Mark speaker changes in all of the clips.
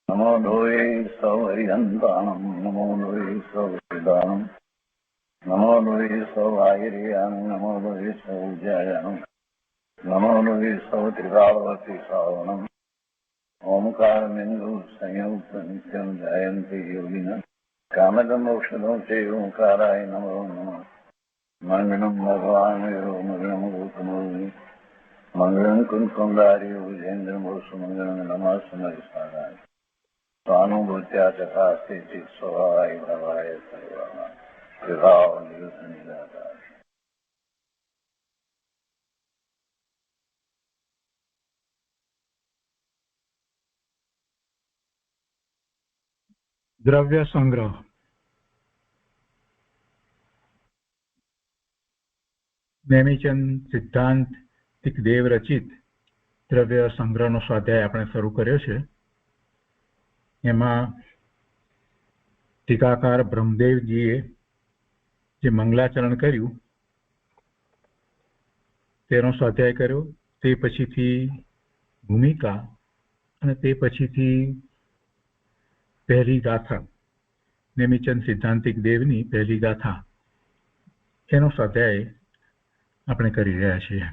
Speaker 1: नमो लोये सौहरिहन्ताणं नमो लोये सौहृदानं नमो लोये सौभागिर्यानं नमो लोये सौज्यायानं नमो लोये सौत्रिकावती सावनं ओंकारमिन्दु संयुक्त नित्यं जयन्ति योगिनः कामदमोक्षदं च ओंकाराय नमो नमः मङ्गलं भगवान् विष्णु मङ्गलं भूतमोहि मङ्गलं कुञ्कुण्डारि भुजेन्द्रमोसुमङ्गलं नमः समरिसाराय स्वानुभूत्या तथा स्थिति स्वभावाय भवाय सर्वः विभाव निरुद्ध निराकार।
Speaker 2: દ્રવ્ય સંગ્રહ નેમિચંદ સિદ્ધાંતિક દેવ રચિત દ્રવ્ય સંગ્રહનો સ્વાધ્યાય આપણે શરૂ કર્યો છે. એમાં ટીકાકાર બ્રહ્મદેવજીએ જે મંગલાચરણ કર્યું તેનો સ્વાધ્યાય કર્યો, તે પછીથી ભૂમિકા અને તે પછીથી પહેલી ગાથા, નેમિચંદ સિદ્ધાંતિક દેવની પહેલી ગાથા, એનો સ્વાધ્યાય આપણે કરી રહ્યા છીએ.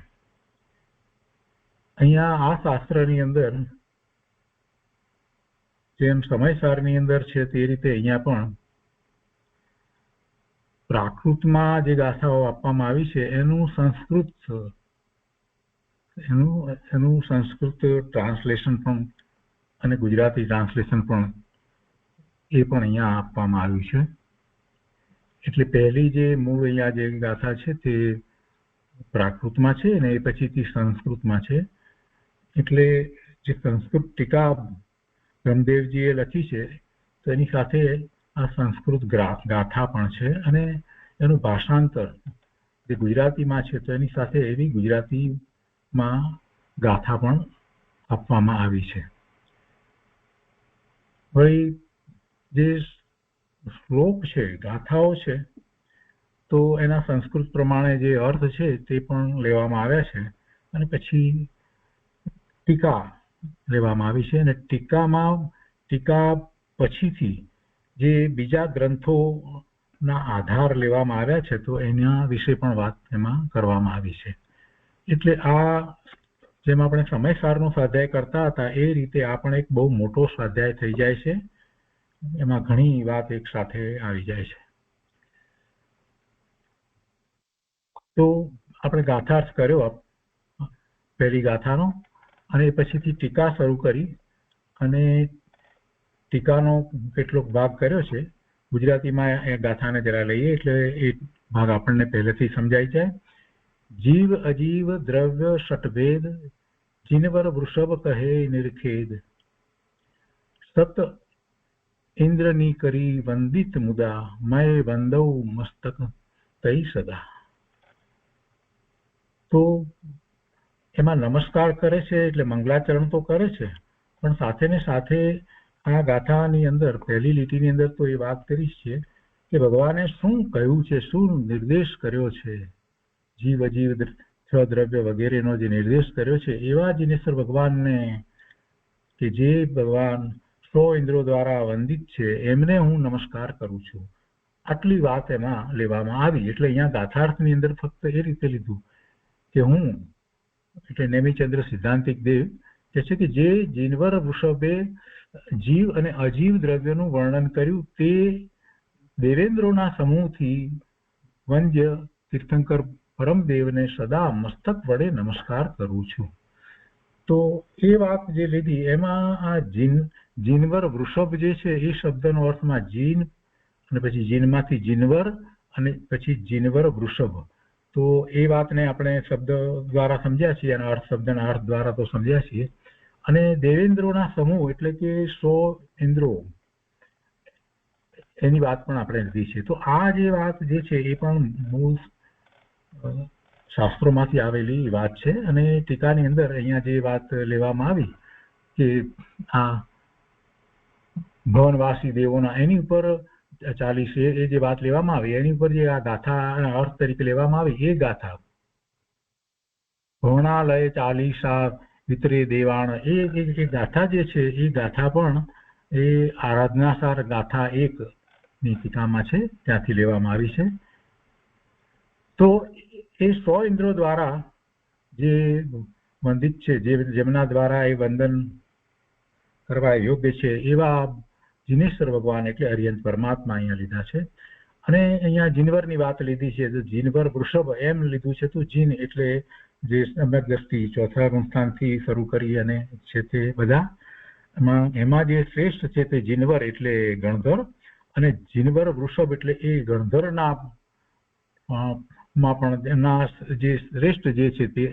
Speaker 2: અહીંયા આ શાસ્ત્રની અંદર જેમ સમયસારની અંદર છે તે રીતે અહીંયા પણ પ્રાકૃતમાં જે ગાથાઓ આપવામાં આવી છે એનું સંસ્કૃત ટ્રાન્સલેશન પણ અને ગુજરાતી ટ્રાન્સલેશન પણ એ પણ અહીંયા આપવામાં આવ્યું છે. એટલે પહેલી જે મૂળ અહીંયા જે ગાથા છે તે પ્રાકૃતમાં છે અને એ પછીથી સંસ્કૃતમાં છે. એટલે જે સંસ્કૃત ટીકા બ્રહ્મદેવજીએ લખી છે તો એની સાથે આ સંસ્કૃત ગાથા પણ છે અને એનું ભાષાંતર જે ગુજરાતીમાં છે તો એની સાથે એવી ગુજરાતીમાં ગાથા પણ આપવામાં આવી છે. વળી જે શ્લોક છે, ગાથાઓ છે, તો એના સંસ્કૃત પ્રમાણે જે અર્થ છે તે પણ લેવામાં આવ્યા છે અને પછી ટીકા લેવામાં આવી છે. અને ટીકા પછીથી જે બીજા ગ્રંથોના આધાર લેવામાં આવ્યા છે તો એના વિશે પણ વાત એમાં કરવામાં આવી છે. એટલે આ જેમ આપણે સમયસારનો સ્વાધ્યાય કરતા હતા એ રીતે આ પણ એક બહુ મોટો સ્વાધ્યાય થઈ જાય છે. એમાં ઘણી વાત એક સાથે આવી જાય છે. તો આપણે ગાથાર્થ કર્યો પહેલી ગાથાનો અને પછીથી ટીકા શરૂ કરી અને ટીકાનો કેટલોક ભાગ કર્યો છે. ગુજરાતીમાં એ ગાથાને જરા લઈએ એટલે એ ભાગ આપણને પહેલેથી સમજાઈ જાય. જીવ અજીવ દ્રવ્ય ષટભેદ જીનવર વૃષભ કહે નિરખેદ સત ઇન્દ્રની કરી વંદિત મુદા મય વંદવ મસ્તક તઈ સદા. તો એમાં નમસ્કાર કરે છે એટલે મંગલાચરણ તો કરે છે, પણ સાથે ને સાથે આ ગાથાની અંદર પહેલી લીટીની અંદર તો એ વાત કરી છે કે ભગવાને શું કહ્યું છે, શું નિર્દેશ કર્યો છે. જીવ અજીવ દ્રવ્ય વગેરેનો જે નિર્દેશ કર્યો છે એવા જીનેશ્વર ભગવાનને કે જે ભગવાન 100 ઇન્દ્રો દ્વારા વંદિત છે એમને હું નમસ્કાર કરું છું. આટલી વાત એમાં લેવામાં આવી. એટલે અહીંયા ગાથાર્થની અંદર ફક્ત એ રીતે લીધું કે હું એટલે નેમિચંદ્ર સિદ્ધાંતિક દેવ કે છે કે જે જીનવર વૃષભે જીવ અને અજીવ દ્રવ્યનું વર્ણન કર્યું તે દેવેન્દ્રોના સમૂહથી વંદ્ય તીર્થંકર પરમદેવને સદા મસ્તક વડે નમસ્કાર કરું છું. તો એ વાત જે લીધી એમાં આ જીનવર વૃષભ જે છે એ શબ્દનો અર્થમાં જીન અને પછી જીનમાંથી જીનવર અને પછી જીનવર વૃષભ. તો એ વાતને આપણે શબ્દ દ્વારા સમજ્યા છીએ અને શબ્દના અર્થ દ્વારા તો સમજ્યા છીએ. અને દેવેન્દ્રોના સમૂહ એટલે કે 100 ઇન્દ્રો એની વાત પણ આપણે લીધી છે. તો આ જે વાત જે છે એ પણ મૂળ શાસ્ત્રોમાંથી આવેલી વાત છે. અને ટીકાની અંદર અહીંયા જે વાત લેવામાં આવી કે આ ભવનવાસી દેવોના એની ઉપર 40 એ જે વાત લેવામાં આવી એની ઉપર જે આ ગાથાના અર્થ તરીકે લેવામાં આવી એ ગાથા ભવનાલય 40 વિતરે દેવાણ એ ગાથા જે છે એ ગાથા પણ એ આરાધનાસાર ગાથા 1 ની ટીકામાં છે, ત્યાંથી લેવામાં આવી છે. તો એ 100 ઇન્દ્રો દ્વારા જે વંદિત છે, જેમના દ્વારા એ વંદન કરવા યોગ્ય છે, એવા જીનેશ્વર ભગવાન એટલે અરિહંત પરમાત્મા અહીંયા લીધા છે. અને અહીંયા જીનવરની વાત લીધી છે, તો જીનવર વૃષભ એમ લીધું છે. તો જીન એટલે જે સમ્યક દ્રષ્ટિ ચોથા ગુણસ્થાનથી શરૂ કરી અને છે તે બધા એમાં જે શ્રેષ્ઠ છે તે જીનવર એટલે ગણધર, અને જીનવર વૃષભ એટલે એ ગણધરના માં પણ એમના જે શ્રેષ્ઠ જે છે તે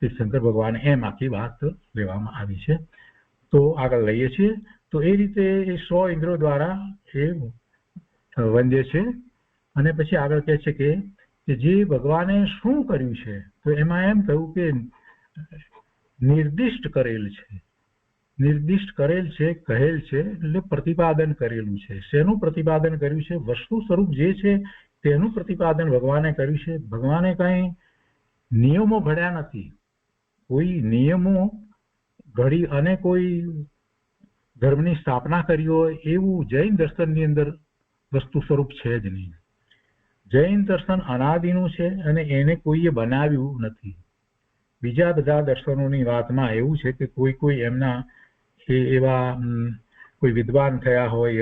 Speaker 2: શંકર ભગવાન, એમ આખી વાત લેવામાં આવી છે. તો આગળ લઈએ છીએ. તો એ રીતે એ 100 ઇન્દ્રો દ્વારા એ વંદે છે. અને પછી આગળ કહે છે કે જે ભગવાને શું કર્યું છે, તો એમાં એમ કહ્યું કે નિર્દિષ્ટ કરેલ છે, નિર્દિષ્ટ કરેલ છે, કહેલ છે, એટલે પ્રતિપાદન કરેલું છે. શેનું પ્રતિપાદન કર્યું છે? વસ્તુ સ્વરૂપ જે છે તેનું પ્રતિપાદન ભગવાને કર્યું છે. ભગવાને કઈ નિયમો ઘડ્યા નથી, કોઈ નિયમો ઘડી અને કોઈ ધર્મની સ્થાપના કરી હોય એવું જૈન દર્શનની અંદર વસ્તુ સ્વરૂપ છે જ નહીં. જૈન દર્શન અનાદિનું છે અને એને કોઈએ બનાવ્યું નથી. બીજા બધા દર્શનોની વાતમાં એવું છે કે કોઈ એમના એવા કોઈ વિદ્વાન થયા હોય,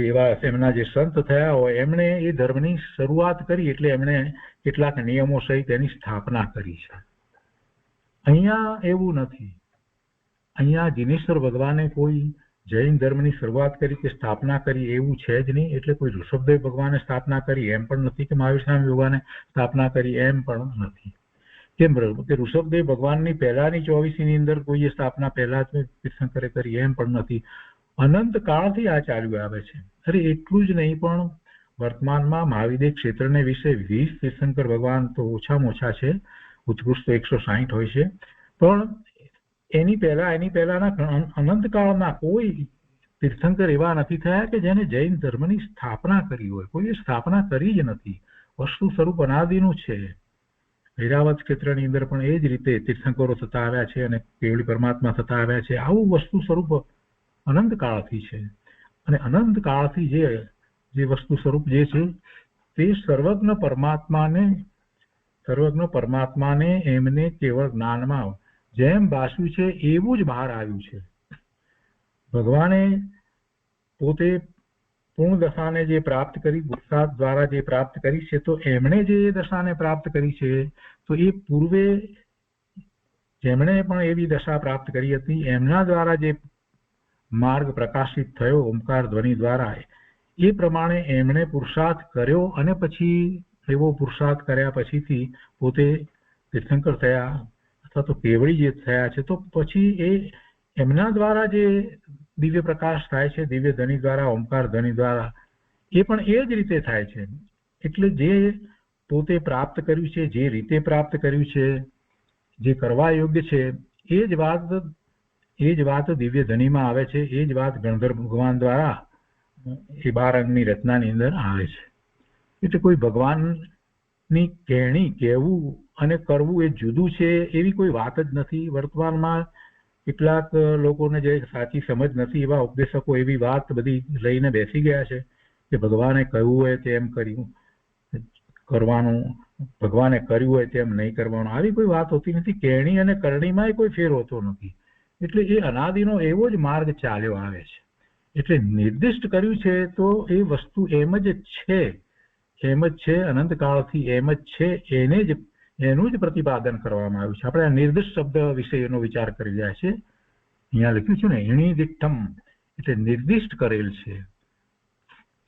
Speaker 2: એવા એમના જે સંત થયા હોય, એમણે એ ધર્મની શરૂઆત કરી એટલે એમણે કેટલાક નિયમો સહિત એની સ્થાપના કરી છે. અહીંયા એવું નથી. અહીંયા જીનેશ્વર ભગવાને કોઈ જૈન ધર્મની શરૂઆત કરી કે સ્થાપના કરી એવું છે જ નહીં. એટલે કોઈ ઋષભદેવ ભગવાને સ્થાપના કરી એમ પણ નથી, કે મહાવીર સ્વામી ભગવાને સ્થાપના કરી એમ પણ નથી. કેમ કે ઋષભદેવ ભગવાનની પહેલાની 24ની અંદર કોઈએ સ્થાપના પહેલા જ તીર્થંકરે કરી એમ પણ નથી. અનંત કાળથી આ ચાલ્યું આવે છે. અરે એટલું જ નહીં, પણ વર્તમાનમાં મહાવિદ્ય ક્ષેત્રને વિશે 20 તીર્થંકર ભગવાન તો ઓછામાં ઓછા છે, ઉત્કૃષ્ટ તો 160 હોય છે. પણ એની પહેલાના અનંત કાળના કોઈ તીર્થંકર એવા નથી થયા કે જેને જૈન ધર્મની સ્થાપના કરી હોય. કોઈએ સ્થાપના કરી જ નથી. વસ્તુ સ્વરૂપ અનાદિનું છે. ઐરાવત ક્ષેત્રની અંદર પણ એ જ રીતે તીર્થંકરો થતા આવ્યા છે અને કેવળી પરમાત્મા થતા આવ્યા છે. આવું વસ્તુ સ્વરૂપ અનંત કાળથી છે. અને અનંત કાળથી જે વસ્તુ સ્વરૂપ જે છે તે સર્વજ્ઞ પરમાત્માને એમને કેવળ જ્ઞાનમાં જેમ ભાસ્યું છે એવું જ બહાર આવ્યું છે. ભગવાને પોતે પૂર્ણ દશાને જે પ્રાપ્ત કરી, પુરુષાર્થ દ્વારા જે પ્રાપ્ત કરી છે, તો એમણે જે દશાને પ્રાપ્ત કરી છે, તો એ પૂર્વે જેમણે પણ એવી દશા પ્રાપ્ત કરી હતી, એમના દ્વારા જે માર્ગ પ્રકાશિત થયો ઓમકાર ધ્વનિ દ્વારા, એ પ્રમાણે એમણે પુરુષાર્થ કર્યો. અને પછી એવો પુરુષાર્થ કર્યા પછીથી પોતે તીર્થંકર થયા અથવા તો કેવળી જે થયા છે, તો પછી એ એમના દ્વારા જે દિવ્ય પ્રકાશ થાય છે, દિવ્ય ધ્વનિ દ્વારા, ઓમકાર ધ્વનિ દ્વારા, એ પણ એ જ રીતે થાય છે. એટલે જે પોતે પ્રાપ્ત કર્યું છે, જે રીતે પ્રાપ્ત કર્યું છે, જે કરવા યોગ્ય છે, એ જ વાત દિવ્ય ધ્વનિમાં આવે છે. એ જ વાત ગણધર ભગવાન દ્વારા એ 12 અંગની રચનાની અંદર આવે છે. એટલે કોઈ ભગવાનની કહેણી, કહેવું અને કરવું એ જુદું છે એવી કોઈ વાત જ નથી. વર્તમાનમાં કેટલાક લોકોને જે સાચી સમજ નથી, એવા ઉપદેશકો એવી વાત બધી લઈને બેસી ગયા છે કે ભગવાને કહ્યું હોય તેમ કરવાનું, ભગવાને કર્યું હોય તેમ નહીં કરવાનું. આવી કોઈ વાત હોતી નથી. કહેણી અને કરણીમાં કોઈ ફેર હોતો નથી. એટલે એ અનાદિનો એવો જ માર્ગ ચાલ્યો આવે છે. એટલે નિર્દિષ્ટ કર્યું છે તો એ વસ્તુ એમ જ છે, અનંત કાળથી એમ જ છે. એનું જ પ્રતિપાદન કરવામાં આવ્યું છે. આપણે આ નિર્દિષ્ટ શબ્દ વિશે એનો વિચાર કરી રહ્યા છે. અહીંયા લખ્યું છે ને, એણી દિઠ્ઠમ, એટલે નિર્દિષ્ટ કરેલ છે.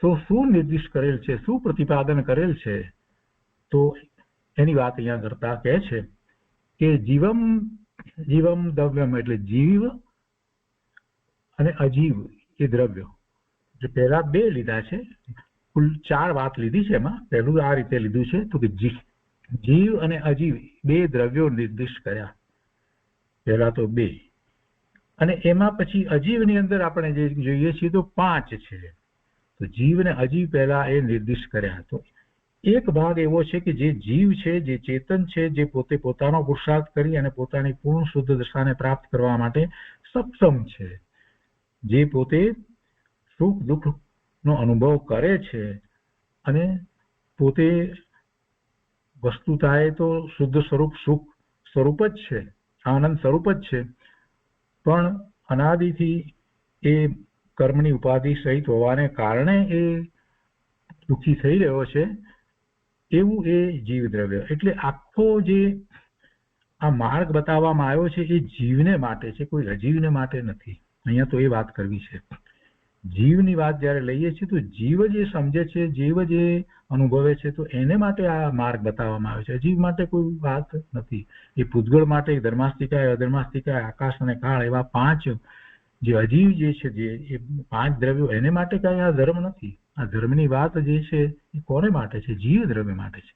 Speaker 2: તો શું નિર્દિષ્ટ કરેલ છે, શું પ્રતિપાદન કરેલ છે? તો એની વાત અહીંયા કરતા કહે છે કે જીવમ દ્રવ્યમ, એટલે જીવ અને અજીવ એ દ્રવ્ય. જે પહેલા 2 લીધા છે, કુલ 4 વાત લીધી છે. એમાં પહેલું આ રીતે લીધું છે તો કે જીવ અને અજીવ 2 દ્રવ્યો નિર્દિષ્ટ કર્યા. પહેલા તો 2, અને એમાં પછી અજીવની અંદર આપણે જે જોઈએ છીએ તો 5 છે. તો જીવ અને અજીવ પહેલા એ નિર્દિષ્ટ કર્યા. તો એક ભાગ એવો છે કે જે જીવ છે, જે ચેતન છે, જે પોતે પોતાનો પુરુષાર્થ કરી અને પોતાની પૂર્ણ શુદ્ધ દશાને પ્રાપ્ત કરવા માટે સક્ષમ છે. જે પોતે સુખ દુઃખ નો અનુભવ કરે છે અને પોતે વસ્તુતાએ તો શુદ્ધ સ્વરૂપ સુખ સ્વરૂપ જ છે, આનંદ સ્વરૂપ જ છે, પણ અનાદિથી એ કર્મની ઉપાધિ સહિત હોવાને કારણે એ દુઃખી થઈ રહ્યો છે, એવું એ જીવ દ્રવ્ય. એટલે આખો જે આ માર્ગ બતાવવામાં આવ્યો છે એ જીવને માટે છે, કોઈ અજીવને માટે નથી. અહીંયા તો એ વાત કરવી છે. જીવની વાત જયારે લઈએ છીએ તો જીવ જ એ સમજે છે, જીવ જ એ અનુભવે છે, તો એને માટે આ માર્ગ બતાવવામાં આવે છે. અજીવ માટે કોઈ વાત નથી. એ પૂતગળ માટે ધર્માસ્તિકાય, અધર્માસ્તિકાય, આકાશ અને કાળ એવા પાંચ જે અજીવ જે છે, જે એ પાંચ દ્રવ્યો એને માટે કઈ આ ધર્મ નથી. આ ધર્મની વાત જે છે એ કોને માટે છે? જીવ દ્રવ્ય માટે છે.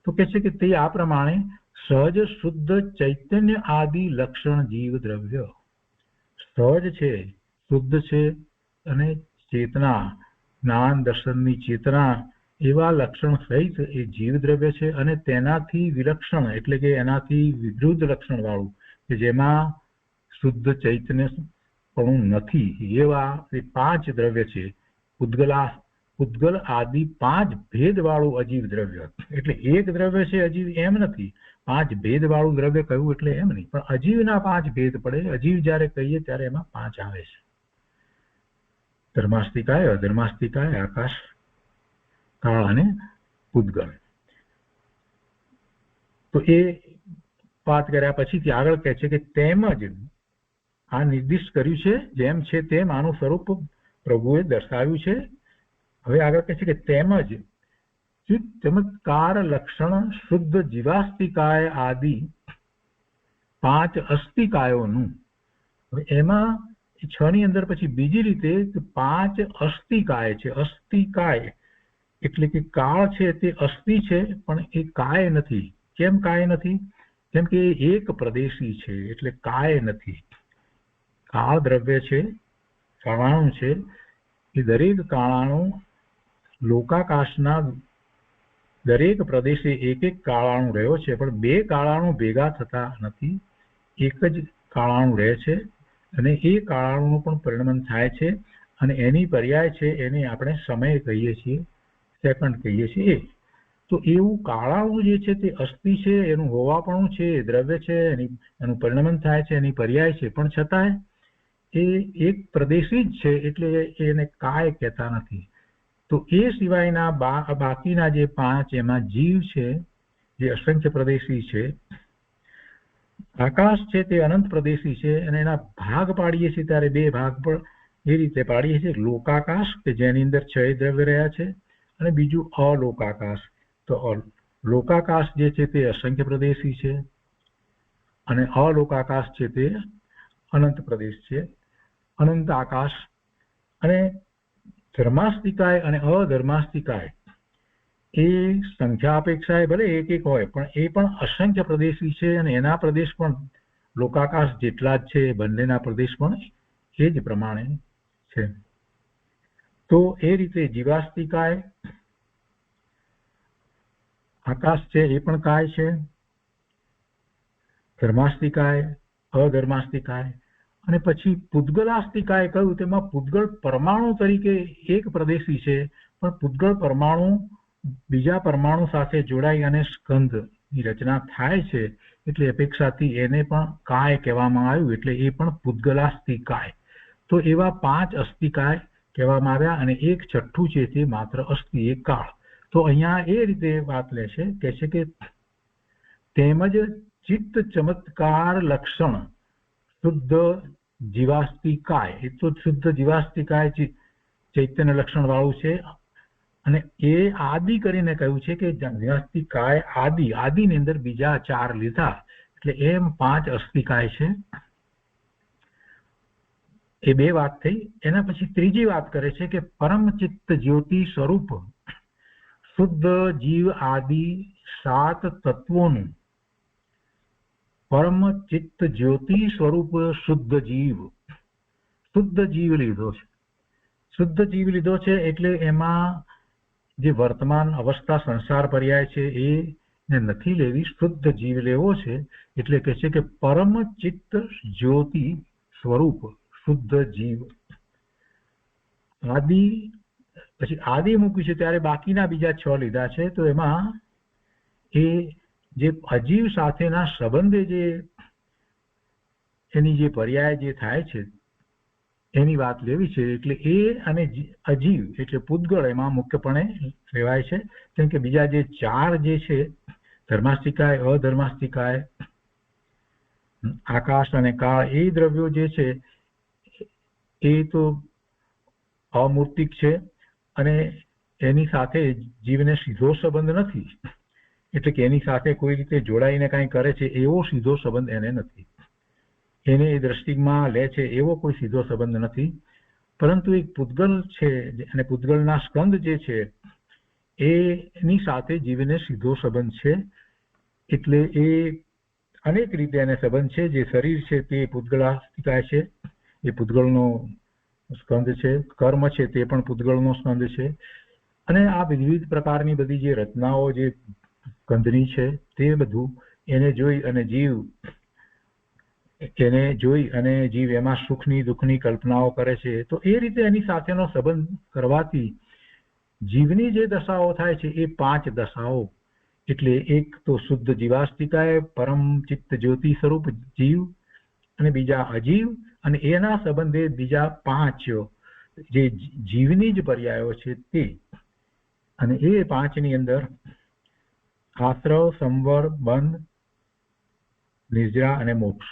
Speaker 2: તો કે છે કે તે આ પ્રમાણે સહજ શુદ્ધ ચૈતન્ય આદિ લક્ષણ જીવ દ્રવ્ય. સહજ છે, શુદ્ધ છે અને ચેતના, જ્ઞાન દર્શનની ચેતના એવા લક્ષણ સહિત એ જીવ દ્રવ્ય છે. અને તેનાથી વિલક્ષણ એટલે કે એનાથી વિરુદ્ધ લક્ષણ વાળું કે જેમાં શુદ્ધ ચૈતન્ય પણ નથી એવા એ પાંચ દ્રવ્ય છે. પૂતગલ આદિ પાંચ ભેદ વાળું અજીવ દ્રવ્ય. એટલે એક દ્રવ્ય છે અજીવ એમ નથી, પાંચ ભેદ વાળું દ્રવ્ય કહ્યું એટલે એમ નહીં, પણ અજીવના પાંચ ભેદ પડે. અજીવ જયારે કહીએ ત્યારે એમાં પાંચ આવે છે: ધર્માસ્તિકાય, અધર્માસ્તિકાય, આકાશ, કાળ અને પૂતગલ. તો એ વાત કર્યા પછી આગળ કહે છે કે તેમજ આ નિર્દિષ્ટ કર્યું છે, જેમ છે તેમ આનું સ્વરૂપ પ્રભુએ દર્શાવ્યું છે. હવે આગળ કહે છે કે તેમજ ચમત્કાર લક્ષણ શુદ્ધ જીવાસ્તિકાય આદિ પાંચ અસ્તિકાયોનું. હવે એમાં 6 ની અંદર પછી બીજી રીતે પાંચ અસ્તિકાય છે. અસ્તિકાય એટલે કે કાળ છે તે અસ્થિ છે, પણ એ કાય નથી. કેમ કાય નથી? કેમ કે એ એક પ્રદેશી છે એટલે કાય નથી. કાળ દ્રવ્ય છે, કાળાણુ છે, એ દરેક કાળાણુ લોકાકાશના દરેક પ્રદેશે એક એક કાળાણુ રહ્યો છે, પણ બે કાળાણુ ભેગા થતા નથી, એક જ કાળાણુ રહે છે. અને એ કાળાણુનું પણ પરિણમન થાય છે અને એની પર્યાય છે એને આપણે સમય કહીએ છીએ, સેકન્ડ કહીએ છીએ. તો એવું કાળાણુ જે છે તે અસ્થિ છે, એનું હોવાપણું છે, એ દ્રવ્ય છે, એનું પરિણમન થાય છે, એની પર્યાય છે, પણ છતાંય એ એક પ્રદેશી જ છે એટલે એને કાય કહેતા નથી. તો એ સિવાયના બાકીના જે પાંચ એમાં જીવ છે જે અસંખ્ય પ્રદેશી છે, આકાશ છે તે અનંત પ્રદેશી છે, અને એના ભાગ પાડીએ છીએ ત્યારે બે ભાગ પણ એ રીતે પાડીએ છીએ: લોકાકાશ કે જેની અંદર 6 દ્રવ્ય રહ્યા છે, અને બીજું અલોકાકાશ. તો લોકાકાશ જે છે તે અસંખ્ય પ્રદેશી છે અને અલોકાકાશ છે તે અનંત પ્રદેશ છે, અનંત આકાશ. અને ધર્માસ્તિકાય અને અધર્માસ્તિકાય એ સંખ્યા અપેક્ષાએ ભલે એક એક હોય, પણ એ પણ અસંખ્ય પ્રદેશી છે અને એના પ્રદેશ પણ લોકાકાશ જેટલા જ છે. બંનેના પ્રદેશ પણ એ જ પ્રમાણે છે. તો એ રીતે જીવાસ્તિકાય આકાશ છે એ પણ કાય છે, ધર્માસ્તિકાય, અધર્માસ્તિકાય. અને પછી પૂતગલાસ્તિકાય કહ્યું તેમાં પૂતગળ પરમાણુ તરીકે એક પ્રદેશી છે, પણ પૂતગળ પરમાણુ બીજા પરમાણુ સાથે જોડાઈ અને સ્કંધની રચના થાય છે, એટલે અપેક્ષાથી એને પણ કાય કહેવામાં આવ્યું, એટલે એ પણ પૂતગલાસ્તિકાય. તો એવા 5 અસ્તિકાય કહેવામાં આવ્યા, અને એક છઠ્ઠું છે તે માત્ર અસ્થિ, એક કાળ. તો અહીંયા એ રીતે વાત લે છે, કહે છે કે તેમજ ચિત્ત ચમત્કાર લક્ષણ શુદ્ધ જીવાસ્તિકાય. એ તો શુદ્ધ જીવાસ્તિકાય ચૈતન્ય લક્ષણ વાળું છે, અને એ આદિ કરીને કહ્યું છે કે જીવાસ્તિકાય આદિની અંદર બીજા 4 લીધા, એટલે એમ 5 અસ્તિકાય છે. એ બે વાત થઈ. એના પછી ત્રીજી વાત કરે છે કે પરમ ચિત્ત જ્યોતિ સ્વરૂપ શુદ્ધ જીવ આદિ 7 તત્વોનું પરમ ચિત્ત જ્યોતિ સ્વરૂપ શુદ્ધ જીવ લીધો છે. શુદ્ધ જીવ લીધો છે એટલે એમાં જે વર્તમાન અવસ્થા સંસાર પર્યાય છે એ નથી લેવી, શુદ્ધ જીવ લેવો છે. એટલે કહે છે કે પરમ ચિત્ત જ્યોતિ સ્વરૂપ શુદ્ધ જીવ. આદિ પછી આદિ મૂક્યું છે ત્યારે બાકીના બીજા 6 લીધા છે. તો એમાં એ જે અજીવ સાથેના સંબંધે જે એની જે પર્યાય જે થાય છે એની વાત લેવી છે. એટલે એ અને અજીવ એટલે પૂતગળ એમાં મુખ્યપણે લેવાય છે. કેમ કે બીજા જે 4 જે છે ધર્માસ્તિકાય, અધર્માસ્તિકાય, આકાશ અને કાળ, એ દ્રવ્યો જે છે એ તો અમૂર્તિક છે અને એની સાથે જીવને સીધો સંબંધ નથી. એટલે કે એની સાથે કોઈ રીતે જોડાઈને કાંઈ કરે છે એવો સીધો સંબંધ એને નથી. એને એ દ્રષ્ટિમાં લે છે એવો કોઈ સીધો સંબંધ નથી. પરંતુ એક પૂતગલ છે અને પૂતગલના સ્કંદ જે છે એની સાથે જીવને સીધો સંબંધ છે. એટલે એ અનેક રીતે એને સંબંધ છે. જે શરીર છે તે પૂતગળાસ્તિકાય છે, એ પૂતગળનો સ્કંદ છે. કર્મ છે તે પણ પૂતગળનો સ્કંદ છે. અને આ વિવિધ પ્રકારની બધી જે રચનાઓ જે સ્કંદની છે તે બધું એને જોઈ અને જીવ એમાં સુખની દુઃખની કલ્પનાઓ કરે છે. તો એ રીતે એની સાથેનો સંબંધ કરવાથી જીવની જે દશાઓ થાય છે એ 5 દશાઓ, એટલે એક તો શુદ્ધ જીવાસ્તિકાય, પરમ ચિત્ત જ્યોતિ સ્વરૂપ જીવ, અને બીજા અજીવ, અને એના સંબંધે બીજા 5 જે જીવની જ પર્યાયો છે તે. અને એ 5ની અંદર આશ્રવ, સંવર, બંધ, નિર્જરા અને મોક્ષ,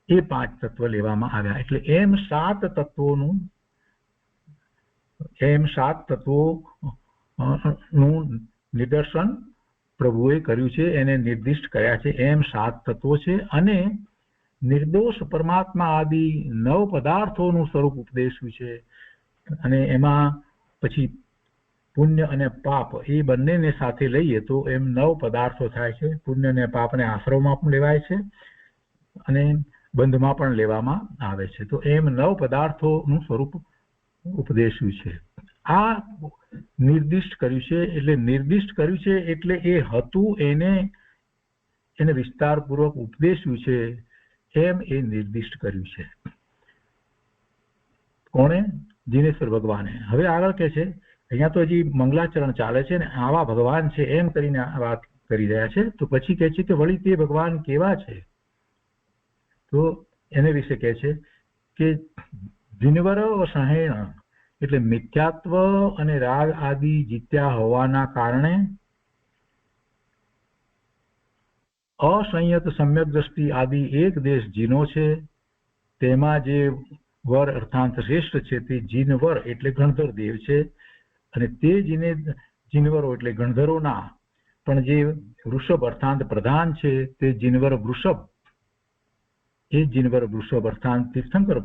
Speaker 2: એ 5 તત્વ લેવામાં આવ્યા. એટલે એમ 7 તત્વોનું નિદર્શન પ્રભુએ કર્યું છે, એને નિર્દિષ્ટ કર્યા છે. એમ 7 તત્વો છે અને નિર્દોષ પરમાત્મા આદિ 9 પદાર્થોનું સ્વરૂપ ઉપદેશ્યું છે. અને એમાં પછી પુણ્ય અને પાપ એ બંનેને સાથે લઈએ તો એમ 9 પદાર્થો થાય છે. પુણ્ય અને પાપને આશ્રવમાં પણ લેવાય છે અને બંધમાં પણ લેવામાં આવે છે. તો એમ 9 પદાર્થોનું સ્વરૂપ ઉપદેશ્યું છે. આ નિર્દિષ્ટ કર્યું છે. એટલે એ હતું એને વિસ્તારપૂર્વક ઉપદેશ્યું છે. એમ એ નિર્દિષ્ટ કર્યું છે. કોણે? જીનેશ્વર ભગવાને. હવે આગળ કે છે, અહીંયા તો હજી મંગલાચરણ ચાલે છે ને આવા ભગવાન છે એમ કરીને વાત કરી રહ્યા છે. તો પછી કહે છે કે વળી તે ભગવાન કેવા છે? તો એને વિશે કહે છે કે જીનવર સહેણ, એટલે મિથ્યાત્વ અને રાગ આદિ જીત્યા હોવાના કારણે અસંયત સમ્યક દ્રષ્ટિ આદિ એક દેશ જીનો છે. તેમાં જે વર અર્થાંત શ્રેષ્ઠ છે તે જીનવર એટલે ગણધર દેવ છે. અને તે જીનવરો એટલે ગણધરોના પણ જે વૃષભ અર્થાંત પ્રધાન છે તે જીનવર વૃષભ, એ જીનવર વૃષભ અર્થાંત તીર્થંકર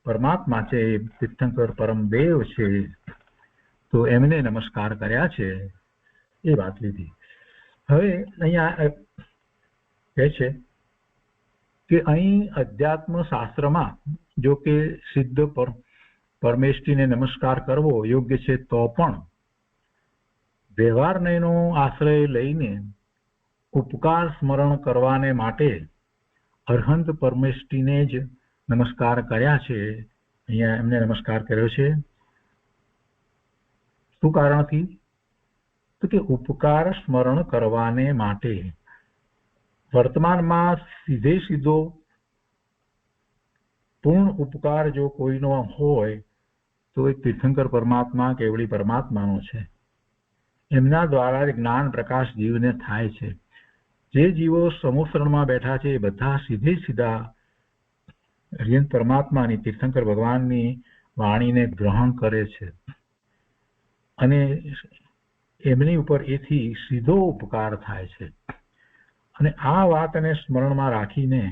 Speaker 2: પરમાત્મા છે, એ તીર્થંકર પરમ દેવ છે. તો એમને નમસ્કાર કર્યા છે, એ વાત લીધી. હવે અહીંયા કહે છે કે અહીં અધ્યાત્મ શાસ્ત્રમાં જો કે સિદ્ધ પરમેષ્ઠીને નમસ્કાર કરવો યોગ્ય છે, તો પણ વ્યવહારનો આશ્રય લઈને ઉપકાર સ્મરણ કરવાને માટે અર્હંત પરમેષ્ઠીને જ નમસ્કાર કર્યા છે. અહીંયા એમને નમસ્કાર કર્યો છે. શું કારણથી? તો કે ઉપકાર સ્મરણ કરવાને માટે. વર્તમાનમાં સીધો પૂર્ણ ઉપકાર જો કોઈનો હોય તો એ તીર્થંકર પરમાત્મા કેવળી પરમાત્માનો છે. એમના દ્વારા જ્ઞાન પ્રકાશ જીવને થાય છે. જે જીવો સમુસરણમાં બેઠા છે એ બધા સીધા અર્યંત પરમાત્માની, તીર્થંકર ભગવાનની વાણીને ગ્રહણ કરે છે અને એમની ઉપર એથી સીધો ઉપકાર થાય છે. અને આ વાતને સ્મરણમાં રાખીને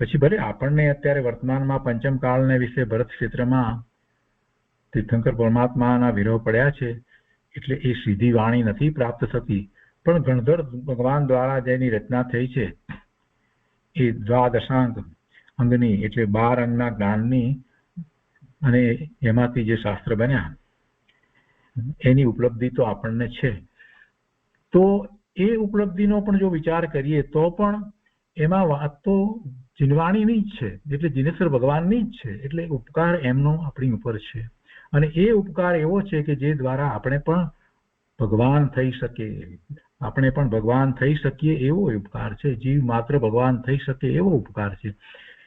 Speaker 2: પછી ભલે આપણને અત્યારે વર્તમાનમાં પંચમ કાળને વિશે ભરત ક્ષેત્રમાં તીર્થંકર પરમાત્માના વિરહ પડ્યા છે એટલે એ સીધી વાણી નથી પ્રાપ્ત થતી, પણ ગણધર ભગવાન દ્વારા જેની રચના થઈ છે એ દ્વાદશાંગ અંગની એટલે 12 અંગના જ્ઞાનની અને એમાંથી જે શાસ્ત્ર બન્યા એની ઉપલબ્ધિ તો આપણને છે. તો એ ઉપલબ્ધિનો પણ જો વિચાર કરીએ તો પણ એમાં વાત તો જીનવાણીની જ છે, એટલે જીનેશ્વર ભગવાનની જ છે. એટલે ઉપકાર એમનો આપણી ઉપર છે. અને એ ઉપકાર એવો છે કે જે દ્વારા આપણે પણ ભગવાન થઈ શકે, આપણે પણ ભગવાન થઈ શકીએ એવો ઉપકાર છે, જીવ માત્ર ભગવાન થઈ શકે એવો ઉપકાર છે.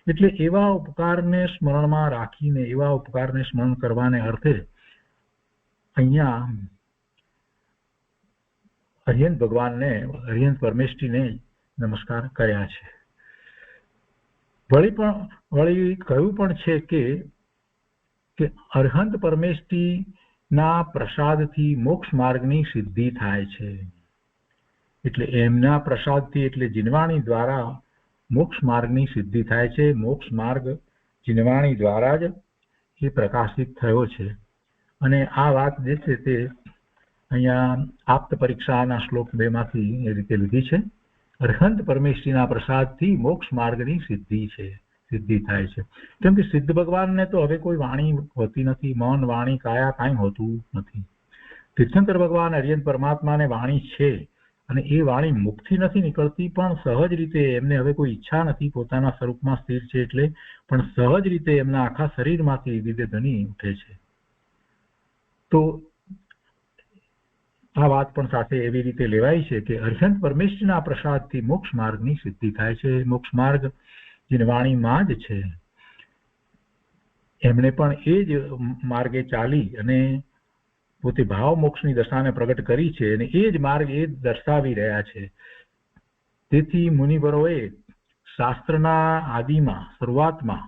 Speaker 2: એટલે એવા ઉપકારને સ્મરણમાં રાખીને, એવા ઉપકારને સ્મરણ કરવાને અર્થે અહીંયા અરિહંત ભગવાનને, અરિહંત પરમેષ્ઠીને નમસ્કાર કર્યા છે. વળી કહ્યું પણ છે કે અરહંત પરમેષ્ઠીના પ્રસાદથી મોક્ષ માર્ગની સિદ્ધિ થાય છે. એટલે એમના પ્રસાદથી, એટલે જીનવાણી દ્વારા મોક્ષ માર્ગની સિદ્ધિ થાય છે. મોક્ષ માર્ગ જીનવાણી દ્વારા જ એ પ્રકાશિત થયો છે. અને આ વાત જે છે તે અહીંયા આપ્ત પરીક્ષાના શ્લોક 2 માંથી એ રીતે લીધી છે. અરહંત પરમેષ્ઠીના પ્રસાદથી મોક્ષ માર્ગની સિદ્ધિ થાય છે. કેમ કે સિદ્ધ ભગવાનને તો હવે કોઈ વાણી હોતી નથી, મન, વાણી, કાયા કાંઈ હોતું નથી. તીર્થંકર ભગવાન અરિહંત પરમાત્માને વાણી છે, અને એ વાણી મુખથી નથી નીકળતી, પણ સહજ રીતે એમને હવે કોઈ ઈચ્છા નથી, પોતાના સ્વરૂપમાં સ્થિર છે એટલે, પણ સહજ રીતે એમના આખા શરીરમાંથી દિવ્ય ઉઠે છે. તો આ વાત પણ સાથે એવી રીતે લેવાય છે કે અરહંત પરમેશ્વરના પ્રસાદથી મોક્ષ માર્ગની સિદ્ધિ થાય છે. મોક્ષ માર્ગ જેની વાણીમાં જ છે, એમણે પણ એ જ માર્ગે ચાલી અને પોતે ભાવ મોક્ષની દશાને પ્રગટ કરી છે, અને એ જ માર્ગ એ દર્શાવી રહ્યા છે. તેથી મુનિવરોએ શાસ્ત્રના આદિમાં, શરૂઆતમાં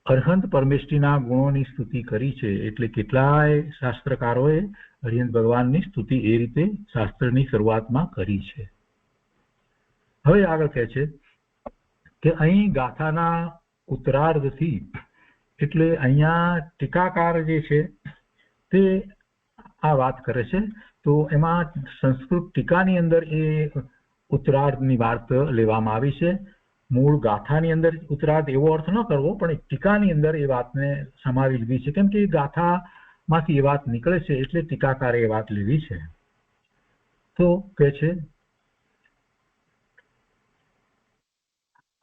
Speaker 2: અરહંત પરમેષ્ઠીના ગુણોની સ્તુતિ કરી છે. એટલે કેટલાય શાસ્ત્રકારોએ અરિહંત ભગવાનની સ્તુતિ એ રીતે શાસ્ત્રની શરૂઆતમાં કરી છે. હવે આગળ કહે છે કે અહીં ગાથાના ઉત્તરાર્ધથી, એટલે અહીંયા ટીકાકાર જે છે તે આ વાત કરે છે. તો એમાં સંસ્કૃત ટીકાની અંદર એ ઉત્તરાર્ધની વાત લેવામાં આવી છે. મૂળ ગાથાની અંદર ઉત્તરાર્ધ એવો અર્થ ન કરવો, પણ ટીકાની અંદર એ વાતને સમાવી લીધી છે. કેમ કે ગાથામાંથી એ વાત નીકળે છે, એટલે ટીકાકારે એ વાત લીધી છે. તો કહે છે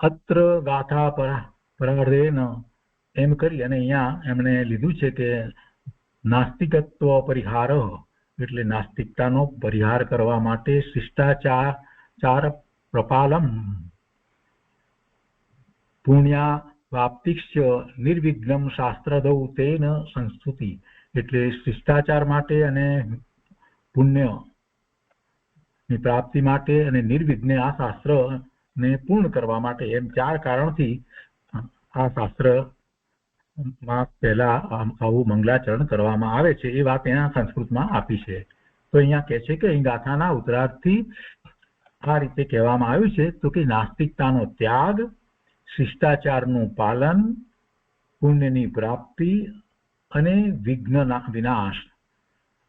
Speaker 2: અત્ર ગાથા પરાર્ધેન, એમ કરી અને અહીંયા એમણે લીધું છે કે નાસ્તિકત્વ પરિહાર, એટલે નાસ્તિકતાનો પરિહાર કરવા માટે શિષ્ટાચાર પ્રપાલમ પુણ્યા વાપ્તિશ્ય નિર્વિઘ્નમ શાસ્ત્રદૌ તેન સંસ્તુતિ, એટલે શિષ્ટાચાર માટે અને પુણ્યની પ્રાપ્તિ માટે અને નિર્વિઘ્ને આ શાસ્ત્ર ને પૂર્ણ કરવા માટે, એમ 4 કારણથી આ શાસ્ત્રમાં પહેલા આવું મંગલાચરણ કરવામાં આવે છે. એ વાત એના સંસ્કૃતમાં આપી છે. તો અહીંયા કહે છે કે અહીં ગાથાના ઉત્તરાર્ધથી આ રીતે કહેવામાં આવ્યું છે તો કે નાસ્તિકતાનો ત્યાગ, શિષ્ટાચારનું પાલન, પુણ્યની પ્રાપ્તિ અને વિઘ્ન વિનાશ,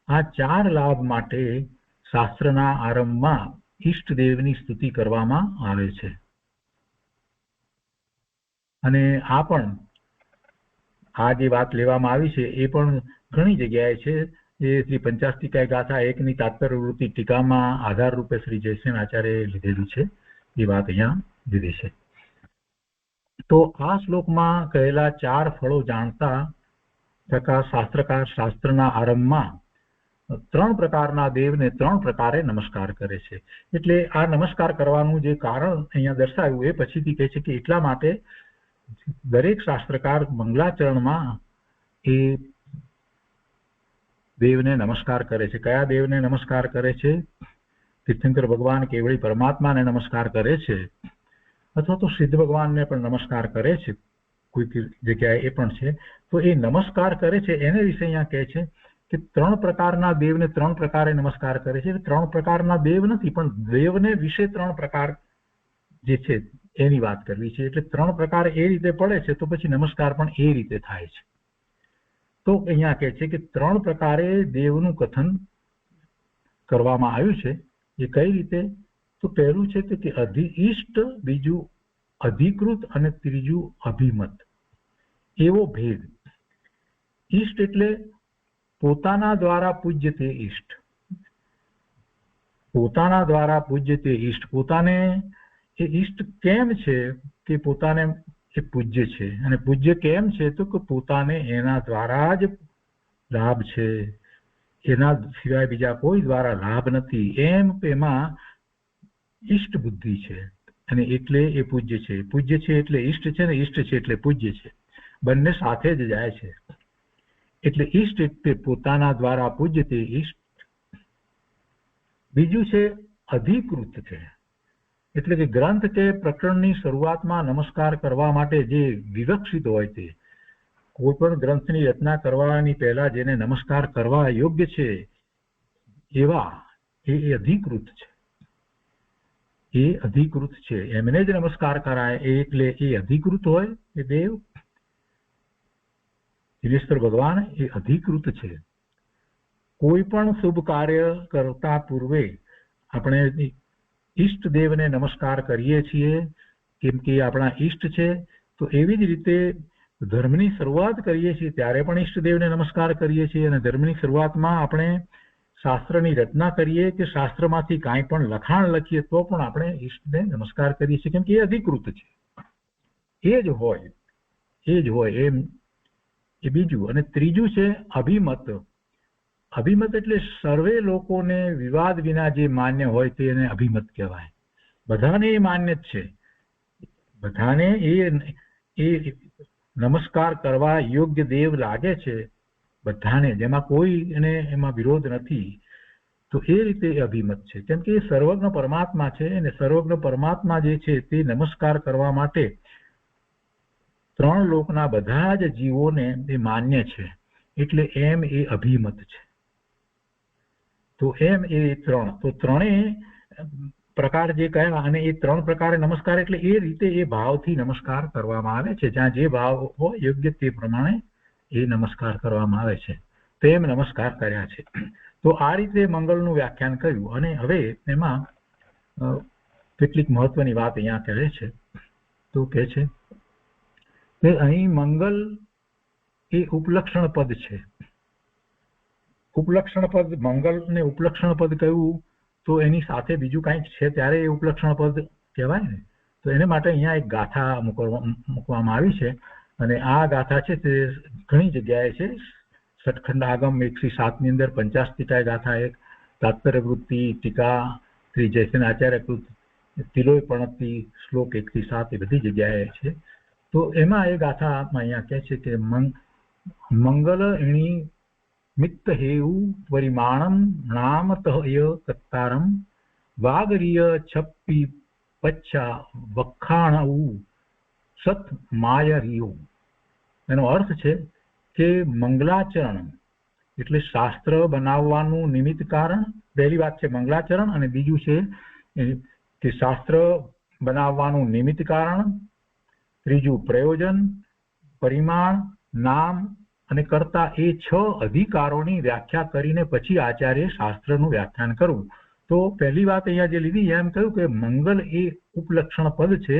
Speaker 2: આ 4 લાભ માટે શાસ્ત્રના આરંભમાં ઈષ્ટદેવની સ્તુતિ કરવામાં આવે છે. અને આ પણ આ જે વાત લેવામાં આવી છે એ પણ ઘણી જગ્યાએ છે. એ શ્રી પંચાસ્તિકાય ગાથા 1 તાત્પર્ય વૃત્તિ ટીકામાં આધાર રૂપે શ્રી જયસેન આચાર્ય લીધેલું છે. એ વાત અહીંયા લીધી છે. તો આ શ્લોકમાં કહેલા 4 ફળો જાણતા શાસ્ત્રકાર શાસ્ત્રના આરંભમાં 3 પ્રકારના દેવને 3 પ્રકારે નમસ્કાર કરે છે. એટલે આ નમસ્કાર કરવાનું જે કારણ અહીંયા દર્શાવ્યું એ પછીથી કહે છે કે એટલા માટે દરેક શાસ્ત્રકાર મંગલાચરણમાં એ દેવને નમસ્કાર કરે છે. કયા દેવને નમસ્કાર કરે છે? તીર્થંકર ભગવાન કેવળી પરમાત્માને નમસ્કાર કરે છે, અથવા તો સિદ્ધ ભગવાનને પણ નમસ્કાર કરે છે, કોઈ જગ્યાએ એ પણ છે. તો એ નમસ્કાર કરે છે એને વિશે અહીંયા કહે છે કે 3 પ્રકારના દેવને 3 પ્રકારે નમસ્કાર કરે છે. 3 પ્રકારના દેવ નથી, પણ દેવને વિશે 3 પ્રકાર જે છે એની વાત કરવી છે. એટલે 3 પ્રકાર એ રીતે પડે છે તો પછી નમસ્કાર પણ એ રીતે થાય છે. તો અહીંયા કહે છે કે 3 પ્રકારે દેવનું કથન કરવામાં આવ્યું છે. એ કઈ રીતે? તો પહેલું છે કે અધિઈષ્ટ, બીજું અધિકૃત અને ત્રીજું અભિમત, એવો ભેદ. ઈષ્ટ એટલે પોતાના દ્વારા પૂજ્ય તે ઈષ્ટ, પોતાના દ્વારા પૂજ્ય તે ઈષ્ટ. પોતાને એ ઈષ્ટ કેમ છે કે પોતાને એ પૂજ્ય છે. અને પૂજ્ય કેમ છે? તો કે પોતાને એના દ્વારા જ લાભ છે, એના સિવાય બીજા કોઈ દ્વારા લાભ નથી, એમ એમાં ઈષ્ટ બુદ્ધિ છે, અને એટલે એ પૂજ્ય છે. પૂજ્ય છે એટલે ઈષ્ટ છે, ને ઈષ્ટ છે એટલે પૂજ્ય છે. બંને સાથે જ જાય છે. એટલે ઈષ્ટ એટલે પોતાના દ્વારા પૂજ્ય તે ઈષ્ટ. બીજું છે અધિકૃત છે, એટલે કે ગ્રંથ કે પ્રકરણની શરૂઆતમાં નમસ્કાર કરવા માટે જે વિવક્ષિત હોય છે, કોઈ પણ ગ્રંથની રચના કરવાની પહેલા જેને નમસ્કાર કરવા યોગ્ય છે એવા એ અધિકૃત છે. એ અધિકૃત છે, એમને જ નમસ્કાર કરાય, એટલે એ અધિકૃત હોય એ દેવ. દિનેશ્વર ભગવાન એ અધિકૃત છે. કોઈ પણ શુભ કાર્ય કરતા પૂર્વે આપણે ઈષ્ટ દેવને નમસ્કાર કરીએ છીએ, કેમ કે આપણા ઈષ્ટ છે. તો એવી જ રીતે ધર્મની શરૂઆત કરીએ છીએ ત્યારે પણ ઈષ્ટદેવને નમસ્કાર કરીએ છીએ, અને ધર્મની શરૂઆતમાં આપણે શાસ્ત્રની રચના કરીએ કે શાસ્ત્રમાંથી કાંઈ પણ લખાણ લખીએ તો પણ આપણે ઈષ્ટને નમસ્કાર કરીએ છીએ, કેમ કે એ અધિકૃત છે. એ જ હોય એમ એ બીજું. અને ત્રીજું છે અભિમત. અભિમત એટલે સર્વે લોકોને વિવાદ વિના જે માન્ય હોય તેને અભિમત કહેવાય. બધાને એ માન્ય જ છે, બધાને એ નમસ્કાર કરવા યોગ્ય દેવ લાગે છે, બધાને, જેમાં કોઈ એને એમાં વિરોધ નથી. તો એ રીતે અભિમત છે, કેમ કે એ સર્વજ્ઞ પરમાત્મા છે, અને સર્વજ્ઞ પરમાત્મા જે છે તે નમસ્કાર કરવા માટે ત્રણ લોકના બધા જ જીવોને એ માન્ય છે, એટલે એમ એ અભિમત છે. તો એમ એ ત્રણેય પ્રકાર જે કયા, અને એ ત્રણ પ્રકારે નમસ્કાર એટલે એ રીતે એ ભાવથી નમસ્કાર કરવામાં આવે છે, જ્યાં જે ભાવ હોય યોગ્ય તે પ્રમાણે એ નમસ્કાર કરવામાં આવે છે. તેમ નમસ્કાર કર્યા છે. તો આ રીતે મંગળનું વ્યાખ્યાન કર્યું. અને હવે એમાં કેટલીક મહત્વની વાત અહીંયા કહે છે. તો કહે છે કે અહીં મંગલ એ ઉપલક્ષણ પદ છે. ઉપલક્ષણ પદ, મંગલને ઉપલક્ષણ પદ કહ્યું તો એની સાથે બીજું કંઈક છે ત્યારે એ ઉપલક્ષણ પદ કહેવાય ને. તો એને માટે અહીંયા એક ગાથા મૂકવામાં આવી છે, અને આ ગાથા છે તે ઘણી જગ્યાએ છે. સટખંડ આગમ 107 ની અંદર 50 ગાથા, એક તાત્પર્ય વૃત્તિ ટીકા શ્રી જયસેન આચાર્ય કૃત તિલોય પણતિ શ્લોક 1-7 એ બધી જગ્યાએ છે. તો એમાં એ ગાથામાં અહીંયા કહે છે કે મંગલ એણી મિત્ત હેવું પરિમાણમ નામતય કત્તારમ વાગરીય છપ્પી પચ્છા વખાણવું સત માયરિયો. એનો અર્થ છે કે મંગલાચરણ એટલે શાસ્ત્ર બનાવવાનું નિમિત્ત કારણ. પહેલી વાત છે મંગલાચરણ, અને બીજું છે કે શાસ્ત્ર બનાવવાનું નિમિત્ત કારણ. ત્રીજું પ્રયોજન, પરિમાણ, નામ અને કર્તા, એ 6 અધિકારોની વ્યાખ્યા કરીને પછી આચાર્ય શાસ્ત્રનું વ્યાખ્યાન કરવું. તો પહેલી વાત અહીંયા જે લીધી એમ કહ્યું કે મંગલ એ ઉપલક્ષણ પદ છે.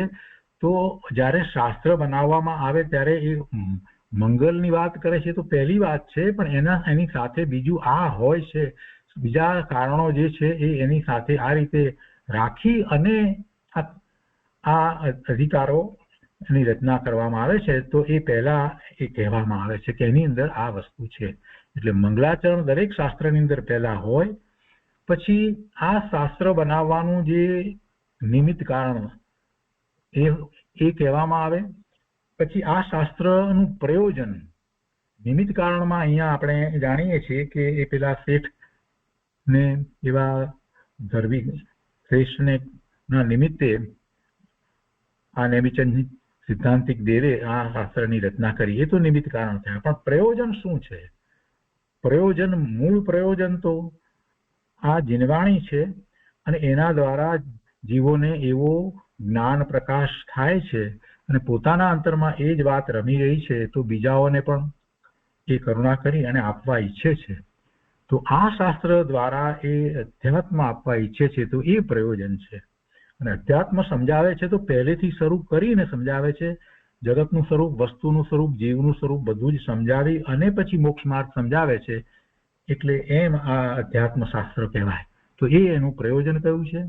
Speaker 2: તો જ્યારે શાસ્ત્ર બનાવવામાં આવે ત્યારે એ મંગલની વાત કરે છે તો પહેલી વાત છે, પણ એની સાથે બીજું આ હોય છે, બીજા કારણો જે છે એ એની સાથે આ રીતે રાખી અને આ અધિકારો ની રચના કરવામાં આવે છે. તો એ પહેલા એ કહેવામાં આવે છે કે એની અંદર આ વસ્તુ છે. એટલે મંગલાચરણ દરેક શાસ્ત્રની અંદર પહેલા હોય, પછી આ શાસ્ત્ર બનાવવાનું જે નિમિત્ત કારણ એ કહેવામાં આવે, પછી આ શાસ્ત્રનું પ્રયોજન. નિમિત્ત કારણમાં અહીંયા આપણે જાણીએ છીએ કે એ પેલા શેઠ ને એવા ધર્મી શ્રેષ્ઠને ના નિમિત્તે આ નેમિચંદ સિદ્ધાંતિક દેવે આ શાસ્ત્રની રચના કરી, એ તો નિમિત્ત કારણ થયા. પણ પ્રયોજન શું છે? પ્રયોજન, મૂળ પ્રયોજન તો આ જીનવાણી છે, અને એના દ્વારા જીવોને એવો જ્ઞાન પ્રકાશ થાય છે, અને પોતાના અંતરમાં એ જ વાત રમી રહી છે, તો બીજાઓને પણ એ કરુણા કરી અને આપવા ઈચ્છે છે. તો આ શાસ્ત્ર દ્વારા એ અધ્યાત્મ આપવા ઈચ્છે છે, તો એ પ્રયોજન છે. અને અધ્યાત્મ સમજાવે છે તો પહેલેથી શરૂ કરીને સમજાવે છે. જગતનું સ્વરૂપ, વસ્તુનું સ્વરૂપ, જીવનું સ્વરૂપ બધું જ સમજાવી અને પછી મોક્ષ માર્ગ સમજાવે છે. એટલે એમ આ અધ્યાત્મ શાસ્ત્ર કહેવાય. તો એ એનું પ્રયોજન કયું છે.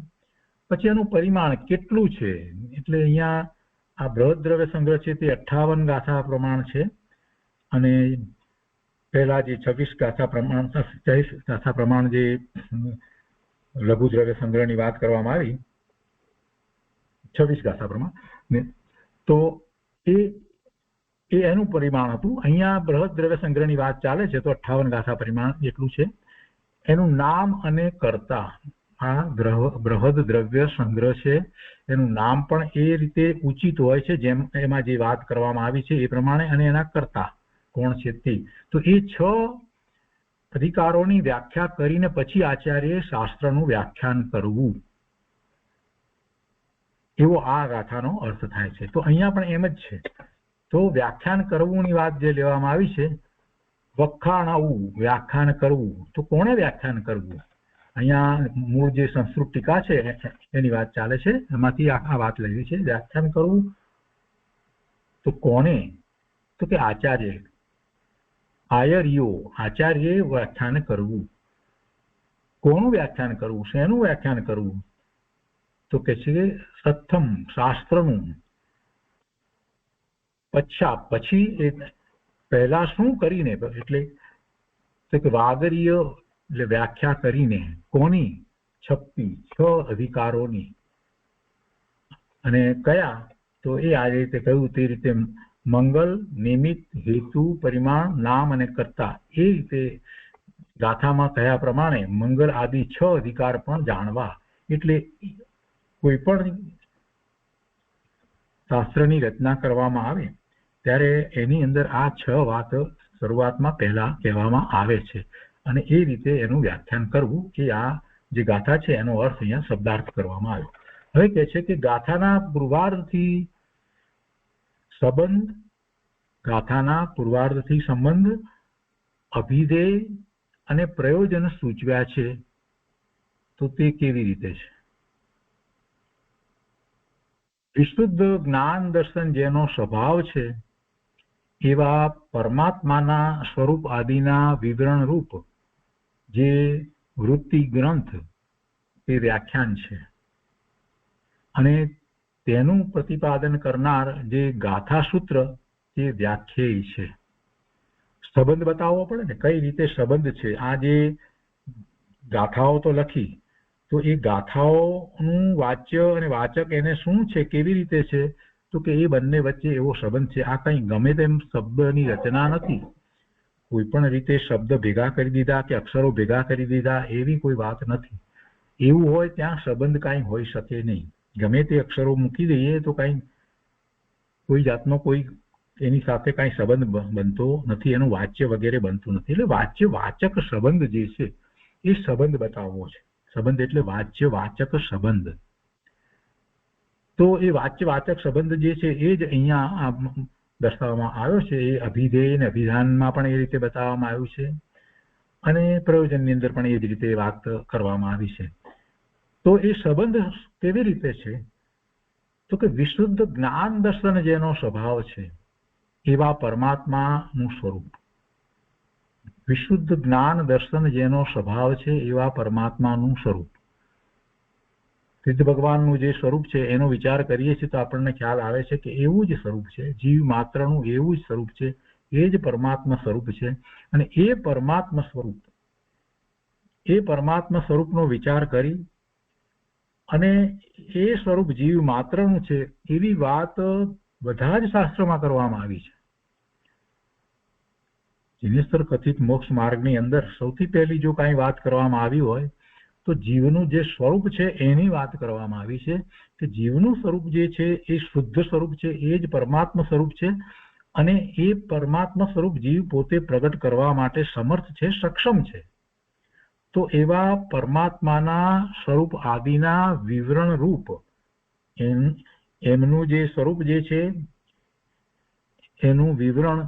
Speaker 2: પછી એનું પરિમાણ કેટલું છે, એટલે અહીંયા આ બૃહદ દ્રવ્ય સંગ્રહ છે તે 58 ગાથા પ્રમાણ છે, અને પહેલા જે 26 ગાથા પ્રમાણ 27 ગાથા પ્રમાણ જે લઘુ દ્રવ્ય સંગ્રહની વાત કરવામાં આવી, 26 ગાથા પ્રમાણ, તો એનું પરિમાણ હતું. અહીંયા બૃહદ દ્રવ્ય સંગ્રહની વાત ચાલે છે તો 58 ગાથા પરિમાણ એટલું છે. એનું નામ અને કર્તા, આ બૃહદ દ્રવ્ય સંગ્રહ છે એનું નામ પણ એ રીતે ઉચિત હોય છે જેમ એમાં જે વાત કરવામાં આવી છે એ પ્રમાણે, અને એના કર્તા કોણ છે તે. તો એ 6 અધિકારોની વ્યાખ્યા કરીને પછી આચાર્યએ શાસ્ત્રનું વ્યાખ્યાન કરવું, એવો આ ગાથાનો અર્થ થાય છે. તો અહીંયા પણ એમ જ છે. તો વ્યાખ્યાન કરવુંની વાત જે લેવામાં આવી છે, વખાણવું, વ્યાખ્યાન કરવું, તો કોણે વ્યાખ્યાન કરવું? અહીંયા મૂળ જે સંસ્કૃત ટીકા છે એની વાત ચાલે છે, એમાંથી આ વાત લેવી છે. વ્યાખ્યાન કરવું તો કોને? તો કે આચાર્ય, આયર્યો, આચાર્યએ વ્યાખ્યાન કરવું. કોનું વ્યાખ્યાન કરવું? શેનું વ્યાખ્યાન કરવું? તો કે છે સત્થમ, શાસ્ત્રનું. પછી પહેલા શું કરીને, એટલે તો કે વાગરીય, એટલે વ્યાખ્યા કરીને. કોની? 6 અધિકારોની. અને કયા? તો એ આ રીતે કહ્યું તે રીતે મંગલ, નિમિત્ત, હેતુ, પરિમાણ, નામ અને કર્તા, એ રીતે ગાથામાં કયા પ્રમાણે મંગલ આદિ 6 અધિકાર પણ જાણવા. એટલે કોઈ પણ શાસ્ત્રની રચના કરવામાં આવે ત્યારે એની અંદર આ 6 વાત શરૂઆતમાં પહેલા કહેવામાં આવે છે, અને એ રીતે એનું વ્યાખ્યાન કરવું, એ આ જે ગાથા છે એનો અર્થ અહીંયા શબ્દાર્થ કરવામાં આવ્યો. હવે કહે છે કે ગાથાના પૂર્વાર્ધથી સંબંધ, ગાથાના પૂર્વાર્ધથી સંબંધ, અભિધેય અને પ્રયોજન સૂચવ્યા છે. તો તે કેવી રીતે છે? વિશુદ્ધ જ્ઞાન દર્શન જેનો સ્વભાવ છે એવા પરમાત્માના સ્વરૂપ આદિના વિવરણ રૂપ જે વૃત્તિ ગ્રંથ એ વ્યાખ્યાન છે, અને તેનું પ્રતિપાદન કરનાર જે ગાથા સૂત્ર તે વ્યાખ્યાયી છે. સંબંધ બતાવવો પડે ને, કઈ રીતે સંબંધ છે. આ જે ગાથાઓ તો લખી, તો એ ગાથાઓનું વાચ્ય અને વાચક એને શું છે, કેવી રીતે છે, તો કે એ બંને વચ્ચે એવો સંબંધ છે. આ કંઈ ગમે તેમ શબ્દની રચના નથી, કોઈ પણ રીતે શબ્દ ભેગા કરી દીધા કે અક્ષરો ભેગા કરી દીધા એવી કોઈ વાત નથી. એવું હોય ત્યાં સંબંધ કાંઈ હોઈ શકે નહીં. ગમે તે અક્ષરો મૂકી દઈએ તો કાંઈ કોઈ જાતનો કોઈ એની સાથે કાંઈ સંબંધ બનતો નથી, એનું વાચ્ય વગેરે બનતું નથી. એટલે વાચ્ય વાચક સંબંધ જે છે એ સંબંધ બતાવવો છે. સંબંધ એટલે વાચ્ય વાચક સંબંધ. તો એ વાચ્ય વાચક સંબંધ જે છે એ જ અહીંયા દર્શાવવામાં આવ્યો છે. એ અભિધેય અને અભિધાનમાં પણ એ રીતે બતાવવામાં આવ્યું છે, અને પ્રયોજનની અંદર પણ એ જ રીતે વાત કરવામાં આવી છે. તો એ સંબંધ કેવી રીતે છે? તો કે વિશુદ્ધ જ્ઞાન દર્શન જેનો સ્વભાવ છે એવા પરમાત્માનું સ્વરૂપ. વિશુદ્ધ જ્ઞાન દર્શન જેનો સ્વભાવ છે એવા પરમાત્માનું સ્વરૂપ. સિદ્ધ ભગવાનનું જે સ્વરૂપ છે એનો વિચાર કરીએ છીએ તો આપણને ખ્યાલ આવે છે કે એવું જ સ્વરૂપ છે, જીવ માત્રનું એવું જ સ્વરૂપ છે, એ જ પરમાત્મા સ્વરૂપ છે. અને એ પરમાત્મા સ્વરૂપનો વિચાર કરી અને એ સ્વરૂપ જીવ માત્રનું છે એવી વાત બધા જ શાસ્ત્રોમાં કરવામાં આવી છે. જીનેશ્વર કથિત મોક્ષ માર્ગની અંદર સૌથી પહેલી જો કાંઈ વાત કરવામાં આવી હોય તો જીવનું જે સ્વરૂપ છે એની વાત કરવામાં આવી છે, કે જીવનું સ્વરૂપ જે છે એ શુદ્ધ સ્વરૂપ છે, એ જ પરમાત્મા સ્વરૂપ છે, અને એ પરમાત્મા સ્વરૂપ જીવ પોતે પ્રગટ કરવા માટે સમર્થ છે, સક્ષમ છે. તો એવા પરમાત્માના સ્વરૂપ આદિના વિવરણ રૂપ એમનું જે સ્વરૂપ જે છે એનું વિવરણ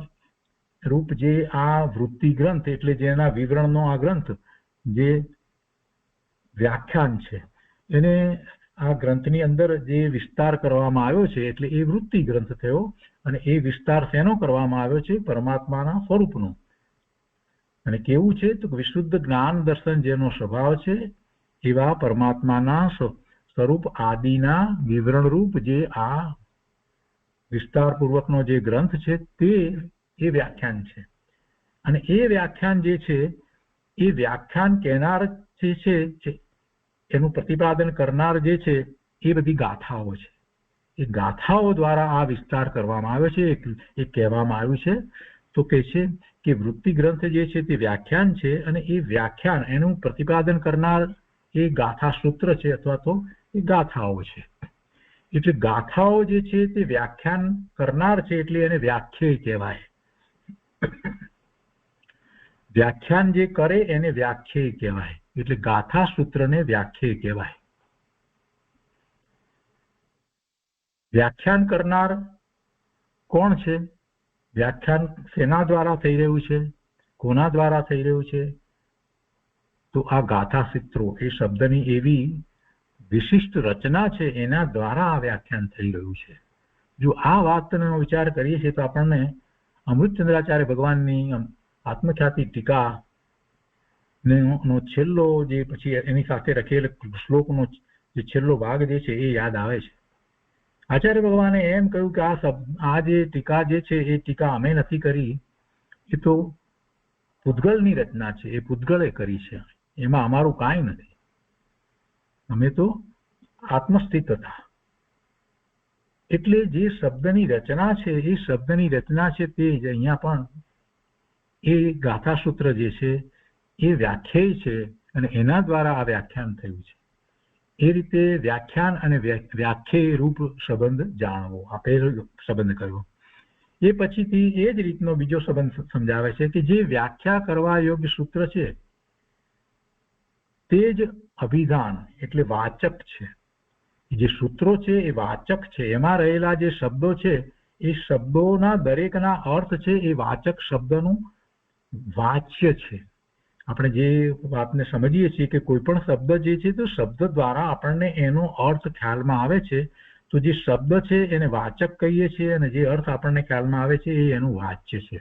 Speaker 2: રૂપ જે આ વૃત્તિ ગ્રંથ, એટલે જેના વિવરણનો આ ગ્રંથ જે વ્યાખ્યાન છે, એને આ ગ્રંથની અંદર જે વિસ્તાર કરવામાં આવ્યો છે એટલે એ વૃત્તિ ગ્રંથ થયો. અને એ વિસ્તાર શેનો કરવામાં આવ્યો છે? પરમાત્માના સ્વરૂપનો. અને કેવું છે? તો વિશુદ્ધ જ્ઞાન દર્શન જેનો સ્વભાવ છે એવા પરમાત્માના સ્વરૂપ આદિના વિવરણ રૂપ જે આ વિસ્તારપૂર્વકનો જે ગ્રંથ છે તે એ વ્યાખ્યાન છે. અને એ વ્યાખ્યાન જે છે એ વ્યાખ્યાન કહેનાર જે છે એનું પ્રતિપાદન કરનાર જે છે એ બધી ગાથાઓ છે. એ ગાથાઓ દ્વારા આ વિસ્તાર કરવામાં આવ્યો છે. એ કહેવામાં આવ્યું છે તો કે છે કે વૃત્તિ ગ્રંથ જે છે તે વ્યાખ્યાન છે અને એ વ્યાખ્યાન એનું પ્રતિપાદન કરનાર એ ગાથા સૂત્ર છે અથવા તો એ ગાથાઓ છે. એટલે ગાથાઓ જે છે તે વ્યાખ્યાન કરનાર છે એટલે એને વ્યાખ્યાય કહેવાય. વ્યાખ્યાન જે કરે એને વ્યાખ્યાય કહેવાય. એટલે ગાથા સૂત્રને વ્યાખ્યાય કહેવાય. વ્યાખ્યાન કરનાર કોણ છે? વ્યાખ્યાન શેના દ્વારા થઈ રહ્યું છે? કોના દ્વારા થઈ રહ્યું છે? તો આ ગાથા સૂત્રો એ શબ્દની એવી વિશિષ્ટ રચના છે એના દ્વારા આ વ્યાખ્યાન થઈ રહ્યું છે. જો આ વાતનો વિચાર કરીએ છીએ તો આપણને અમૃતચંદ્રાચાર્ય ભગવાનની આત્મખ્યાતિ ટીકા નો છેલ્લો જે પછી એની સાથે રખેલ શ્લોકનો જે છેલ્લો ભાગ જે છે એ યાદ આવે છે. આચાર્ય ભગવાને એમ કહ્યું કે આ જે ટીકા જે છે એ ટીકા અમે નથી કરી, એ તો પૂતગલની રચના છે, એ પૂતગલે કરી છે, એમાં અમારું કાંઈ નથી, અમે તો આત્મસ્થિત હતા. એટલે જે શબ્દની રચના છે એ શબ્દની રચના છે તે જ અહીંયા પણ એ ગાથા સૂત્ર જે છે એ વ્યાખ્યાય છે અને એના દ્વારા આ વ્યાખ્યાન થયું છે. એ રીતે વ્યાખ્યાન અને વ્યાખ્યાય રૂપ સંબંધ જાણવો, આ પહેલો સંબંધ કર્યો. એ પછીથી એ જ રીતનો બીજો સંબંધ સમજાવે છે કે જે વ્યાખ્યા કરવા યોગ્ય સૂત્ર છે તે જ અભિધાન એટલે વાચક છે. જે સૂત્રો છે એ વાચક છે. એમાં રહેલા જે શબ્દો છે એ શબ્દોના દરેકના અર્થ છે એ વાચક શબ્દનું વાચ્ય છે. આપણે જે વાતને સમજીએ છીએ કે કોઈ પણ શબ્દ જે છે તો શબ્દ દ્વારા આપણને એનો અર્થ ખ્યાલમાં આવે છે. તો જે શબ્દ છે એને વાચક કહીએ છીએ અને જે અર્થ આપણને ખ્યાલમાં આવે છે એ એનું વાચ્ય છે.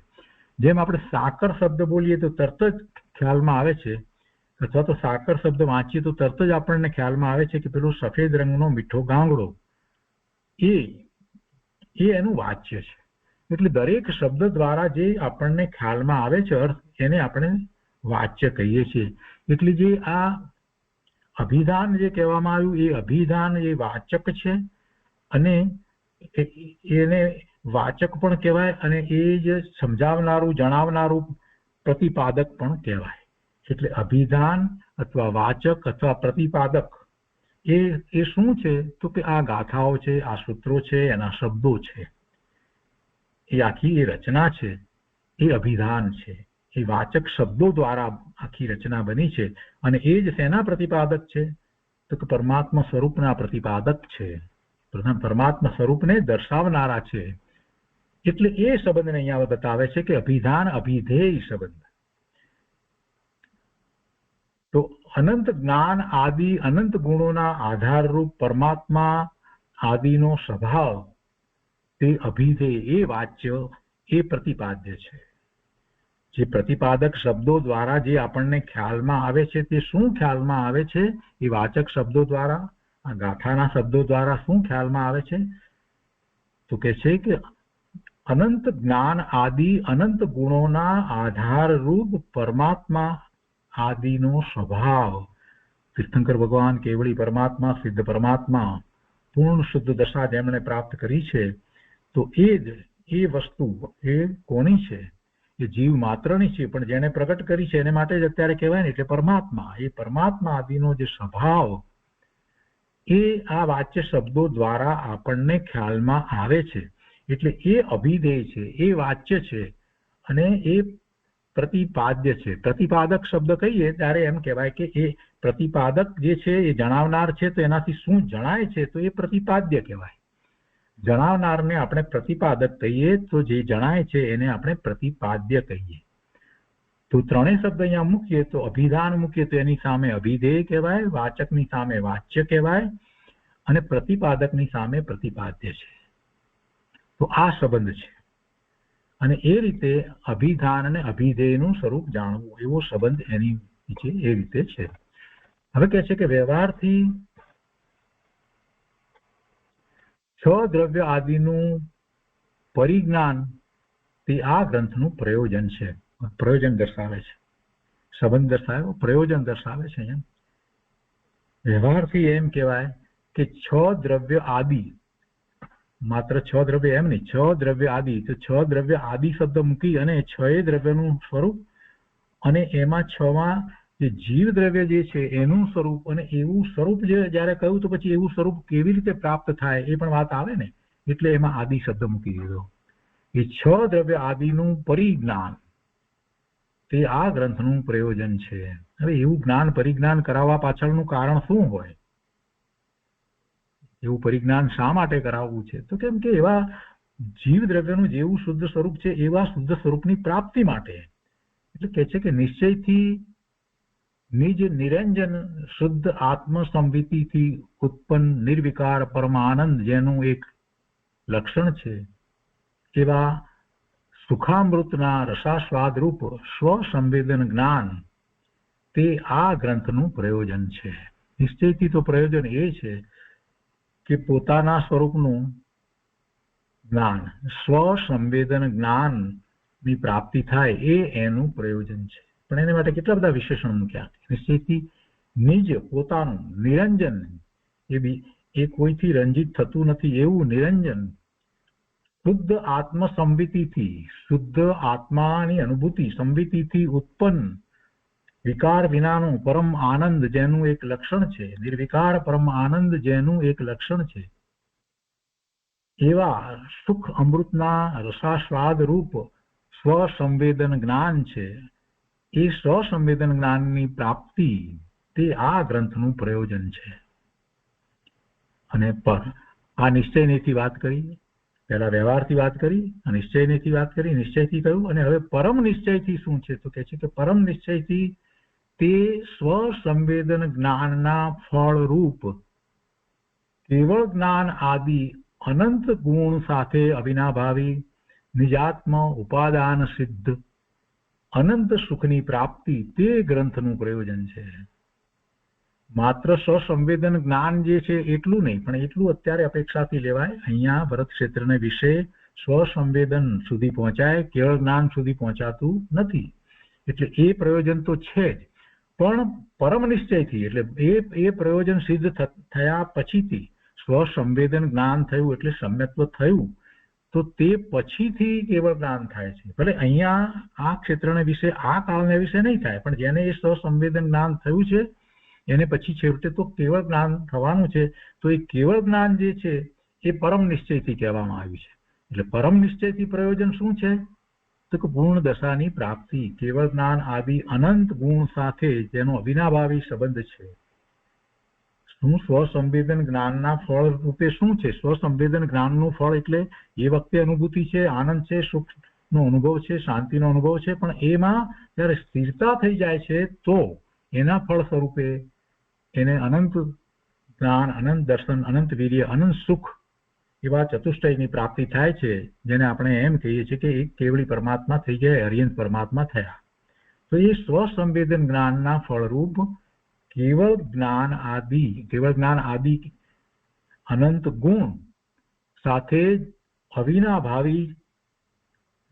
Speaker 2: જેમ આપણે સાકર શબ્દ બોલીએ તો તરત જ ખ્યાલમાં આવે છે, અથવા તો સાકર શબ્દ વાંચીએ તો તરત જ આપણને ખ્યાલમાં આવે છે કે પેલો સફેદ રંગનો મીઠો ગાંગડો, એ એનું વાચ્ય છે. એટલે દરેક શબ્દ દ્વારા જે આપણને ખ્યાલમાં આવે છે અર્થ, એને આપણે વાચ્ય કહીએ છીએ. એટલે જે આ અભિધાન જે કહેવામાં આવ્યું એ અભિધાન એ વાચક છે અને એને વાચક પણ કહેવાય અને એ જ સમજાવનારું જણાવનારું પ્રતિપાદક પણ કહેવાય. એટલે અભિધાન અથવા વાચક અથવા પ્રતિપાદક એ શું છે તો કે આ ગાથાઓ છે, આ સૂત્રો છે, એના શબ્દો છે, એ આખી એ રચના છે એ અભિધાન છે. એ વાચક શબ્દો દ્વારા આખી રચના બની છે અને એ જ શેના પ્રતિપાદક છે તો કે પરમાત્મા સ્વરૂપના પ્રતિપાદક છે, પરમાત્મા સ્વરૂપને દર્શાવનારા છે. એટલે એ સંબંધને અહીંયા બતાવે છે કે અભિધાન અભિધેય સંબંધ. તો અનંત જ્ઞાન આદિ અનંત ગુણોના આધારરૂપ પરમાત્મા આદિનો સ્વભાવ તે અભિધેય એ વાચ્ય એ પ્રતિપાદ્ય છે. જે પ્રતિપાદક શબ્દો દ્વારા જે આપણને ખ્યાલમાં આવે છે તે શું ખ્યાલમાં આવે છે? એ વાચક શબ્દો દ્વારા, આ ગાથાના શબ્દો દ્વારા શું ખ્યાલમાં આવે છે તો કે છે કે અનંત જ્ઞાન આદિ અનંત ગુણોના આધારરૂપ પરમાત્મા આદિનો સ્વભાવ. તીર્થંકર ભગવાન કેવળી પરમાત્મા, સિદ્ધ પરમાત્મા, પૂર્ણ શુદ્ધ દશા જેમણે પ્રાપ્ત કરી છે, તો એ જ એ વસ્તુ એ કોની છે? એ જીવ માત્રની છે, પણ જેને પ્રગટ કરી છે એને માટે જ અત્યારે કહેવાય ને, એટલે પરમાત્મા. એ પરમાત્મા આદિનો જે સ્વભાવ એ આ વાચ્ય શબ્દો દ્વારા આપણને ખ્યાલમાં આવે છે. એટલે એ અભિધેય છે, એ વાચ્ય છે અને એ પ્રતિપાદ્ય છે. પ્રતિપાદક શબ્દ કહીએ ત્યારે એમ કહેવાય કે એ પ્રતિપાદક જે છે એ જણાવનાર છે, તો એનાથી શું જણાય છે તો એ પ્રતિપાદ્ય કહેવાય. જણાવનારને આપણે પ્રતિપાદક કહીએ તો જે જણાય છે એને આપણે પ્રતિપાદ્ય કહીએ. તો ત્રણેય શબ્દ અહીંયા મૂકીએ તો અભિધાન મૂકીએ તો એની સામે અભિધેય કહેવાય, વાચકની સામે વાચ્ય કહેવાય અને પ્રતિપાદકની સામે પ્રતિપાદ્ય છે. તો આ સંબંધ છે અને એ રીતે અભિધાન અને અભિધેયનું સ્વરૂપ જાણવું એવો સંબંધ એની નીચે એ રીતે છે. હવે કહે છે કે વ્યવહારથી છ દ્રવ્ય આદિનું પરિજ્ઞાન તે આ ગ્રંથનું પ્રયોજન છે. પ્રયોજન દર્શાવે છે, સંબંધ દર્શાવે, પ્રયોજન દર્શાવે છે. એમ વ્યવહારથી એમ કહેવાય કે 6 દ્રવ્ય આદિ, માત્ર 6 દ્રવ્ય એમ નહીં, 6 દ્રવ્ય આદિ, તો 6 દ્રવ્ય આદિ શબ્દ મૂકી અને 6 દ્રવ્યનું સ્વરૂપ, અને એમાં 6માં જે જીવ દ્રવ્ય જે છે એનું સ્વરૂપ, અને એવું સ્વરૂપ જે જયારે કહ્યું તો પછી એવું સ્વરૂપ કેવી રીતે પ્રાપ્ત થાય એ પણ વાત આવે ને, એટલે એમાં આદિ શબ્દ મૂકી દીધો. એ 6 દ્રવ્ય આદિનું પરિજ્ઞાન તે આ ગ્રંથનું પ્રયોજન છે. હવે એવું જ્ઞાન પરિજ્ઞાન કરાવવા પાછળનું કારણ શું હોય? એવું પરિજ્ઞાન શા માટે કરાવવું છે? તો કેમ કે એવા જીવ દ્રવ્યનું જેવું શુદ્ધ સ્વરૂપ છે એવા શુદ્ધ સ્વરૂપની પ્રાપ્તિ માટે. એટલે કે છે કે નિશ્ચયથી નિજ નિરંજન શુદ્ધ આત્મ સંવિતિથી ઉત્પન્ન નિર્વિકાર પરમાનંદ જેનું એક લક્ષણ છે, એવા સુખામૃતના રસાસ્વાદ રૂપ સ્વસંવેદન જ્ઞાન તે આ ગ્રંથનું પ્રયોજન છે. નિશ્ચયથી તો પ્રયોજન એ છે કે પોતાના સ્વરૂપનું જ્ઞાન, સ્વસંવેદન જ્ઞાનની પ્રાપ્તિ થાય એ એનું પ્રયોજન છે. પણ એને માટે કેટલા બધા વિશેષણ મૂક્યા. નિશ્ચયથી નિજ પોતાનું નિરંજન, એ કોઈથી રંજિત થતું નથી એવું નિરંજન, શુદ્ધ આત્મ સંવિતિથી, શુદ્ધ આત્માની અનુભૂતિ સંવિતિથી ઉત્પન્ન વિકાર વિનાનું પરમ આનંદ જેનું એક લક્ષણ છે, નિર્વિકાર પરમ આનંદ જેનું એક લક્ષણ છે, એવા સુખ અમૃતના રસાસ્વાદ રૂપ સ્વસંવેદન જ્ઞાન છે. એ સ્વસંવેદન જ્ઞાનની પ્રાપ્તિ તે આ ગ્રંથનું પ્રયોજન છે. અને આ નિશ્ચયથી વાત કરી, પહેલા વ્યવહારથી વાત કરી, નિશ્ચયથી વાત કરી, નિશ્ચયથી કહ્યું, અને હવે પરમ નિશ્ચયથી શું છે? તો કે છે કે પરમ નિશ્ચયથી તે સ્વસંવેદન જ્ઞાનના ફળરૂપ કેવળ જ્ઞાન આદિ અનંત ગુણ સાથે અવિનાભાવી નિજાત્મ ઉપાદાન સિદ્ધ અનંત સુખની પ્રાપ્તિ તે ગ્રંથનું પ્રયોજન છે. માત્ર સ્વસંવેદન જ્ઞાન જે છે એટલું નહીં, પણ એટલું અત્યારે અપેક્ષાથી લેવાય. અહીંયા ભરત ક્ષેત્રને વિશે સ્વસંવેદન સુધી પહોંચાય, કેવળ જ્ઞાન સુધી પહોંચાતું નથી. એટલે એ પ્રયોજન તો છે જ, પણ પરમ નિશ્ચયથી, એટલે એ પ્રયોજન સિદ્ધ થયા પછીથી સ્વસંવેદન જ્ઞાન થયું, એટલે સમ્યત્વ થયું, તો તે પછીથી કેવળ જ્ઞાન થાય છે. ભલે અહીંયા આ ક્ષેત્રને વિશે, આ કાળને વિશે નહીં થાય, પણ જેને એ સ્વસંવેદન જ્ઞાન થયું છે એને પછી છેવટે તો કેવળ જ્ઞાન થવાનું છે. તો એ કેવળ જ્ઞાન જે છે એ પરમ નિશ્ચયથી કહેવામાં આવ્યું છે. એટલે પરમ નિશ્ચયથી પ્રયોજન શું છે? તો કે પૂર્ણ દશાની પ્રાપ્તિ, કેવળ જ્ઞાન આદિ અનંત ગુણ સાથે જેનો અવિનાભાવી સંબંધ છે. શું સ્વસંવેદન જ્ઞાનના ફળ રૂપે શું છે? સ્વસંવેદન જ્ઞાનનું ફળ એટલે એ વખતે અનુભૂતિ છે, આનંદ છે, સુખનો અનુભવ છે, શાંતિનો અનુભવ છે, પણ એમાં જયારે સ્થિરતા થઈ જાય છે તો એના ફળ સ્વરૂપે એને અનંત જ્ઞાન, અનંત દર્શન, અનંત વીર્ય, અનંત સુખ એવા ચતુષ્ટયની પ્રાપ્તિ થાય છે, જેને આપણે એમ કહીએ છીએ કે એક કેવળી પરમાત્મા થઈ ગયા, હરિયંત પરમાત્મા થયા. તો એ સ્વસંવેદન જ્ઞાનના ફળરૂપ કેવળ જ્ઞાન આદિ અનંત ગુણ સાથે અવિનાભાવી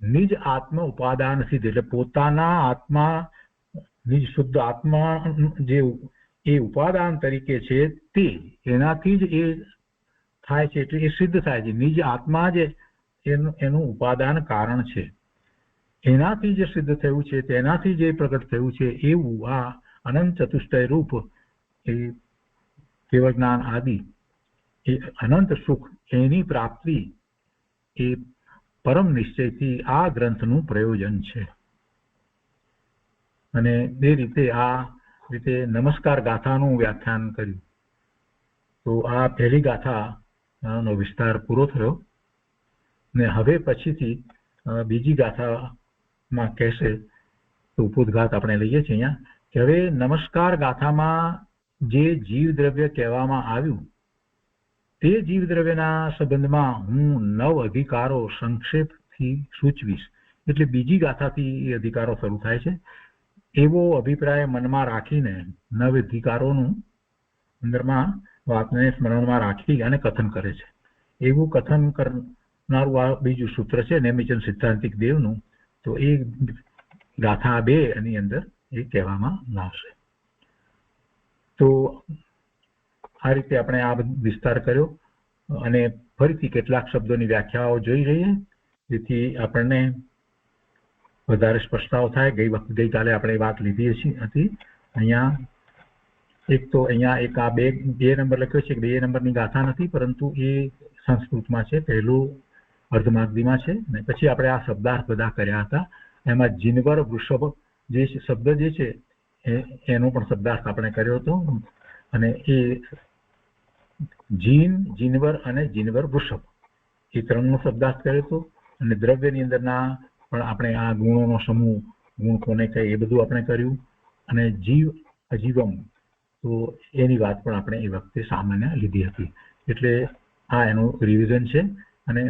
Speaker 2: નિજ આત્મ ઉપાદાન સિદ્ધ, એટલે પોતાના આત્મા, નિજ શુદ્ધ આત્મા જે એ ઉપાદાન તરીકે છે તે એનાથી જ એ થાય છે, એટલે એ સિદ્ધ થાય છે. નિજ આત્મા જે એનું ઉપાદાન કારણ છે, એનાથી જે સિદ્ધ થયું છે, તેનાથી જે પ્રગટ થયું છે, એવું આ અનંત ચતુષ્ટય રૂપ એ કેવળ જ્ઞાન આદિ એ અનંત સુખ એની પ્રાપ્તિ એ પરમ નિશ્ચયથી આ ગ્રંથનું પ્રયોજન છે. અને એ રીતે આ રીતે નમસ્કાર ગાથાનું વ્યાખ્યાન કર્યું. તો આ પહેલી ગાથાનો વિસ્તાર પૂરો થયો, ને હવે પછીથી બીજી ગાથામાં કહેશે તો ઉપોદઘાત આપણે લઈએ છીએ અહીંયા કે હવે નમસ્કાર ગાથામાં જે જીવ દ્રવ્ય કહેવામાં આવ્યું તે જીવ દ્રવ્યના સંબંધમાં હું 9 અધિકારો સંક્ષેપથી સૂચવીશ. એટલે બીજી ગાથાથી એ અધિકારો શરૂ થાય છે. એવો અભિપ્રાય મનમાં રાખીને 9 અધિકારોનું અંદરમાં વાતને સ્મરણમાં રાખી અને કથન કરે છે. એવું કથન મારું આ બીજું સૂત્ર છે નેમિચંદ સિદ્ધાંતિક દેવનું, તો એ ગાથા 2 ની અંદર એ કહેવામાં આવશે. તો આ રીતે આપણે આ વિસ્તાર કર્યો અને ફરીથી કેટલાક શબ્દોની વ્યાખ્યાઓ જોઈ રહીએ જેથી આપણને વધારે સ્પષ્ટતાઓ થાય. ગઈકાલે આપણે વાત લીધી હતી. અહીંયા એક આ બે નંબર લખ્યો છે, 2 નંબરની ગાથા નથી, પરંતુ એ સંસ્કૃતમાં છે, પહેલું અર્ધમાગધીમાં છે, અને પછી આપણે આ શબ્દાર્થ બધા કર્યા હતા. એમાં જીનવર વૃષભ જે શબ્દ જે છે એનો પણ શબ્દાર્થ આપણે કર્યો હતો, અને એ જીનવર અને જીનવર વૃષભ એ 3નો શબ્દાર્થ કર્યો હતો. અને દ્રવ્યની અંદરના પણ આપણે આ ગુણોનો સમૂહ, ગુણ કોને કહે એ બધું આપણે કર્યું. અને જીવ અજીવમ, તો એની વાત પણ આપણે એ વખતે સામાન્ય લીધી હતી. એટલે આ એનું રિવિઝન છે. અને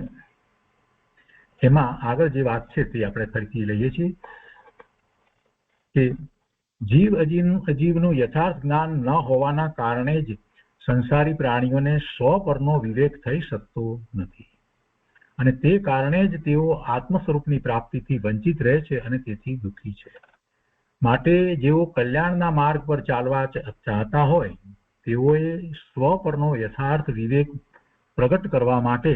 Speaker 2: એમાં આગળ જે વાત છે તે આપણે ફરીથી લઈએ છીએ કે જીવ અજીવનું યથાર્થ જ્ઞાન ન હોવાના કારણે જ સંસારી પ્રાણીઓને સ્વ પરનો વિવેક થઈ શકતો નથી, અને તે કારણે જ તેઓ આત્મ સ્વરૂપની પ્રાપ્તિથી વંચિત રહે છે અને તેથી દુઃખી છે. માટે જેઓ કલ્યાણના માર્ગ પર ચાલવા ચાહતા હોય તેઓએ સ્વ પરનો યથાર્થ વિવેક પ્રગટ કરવા માટે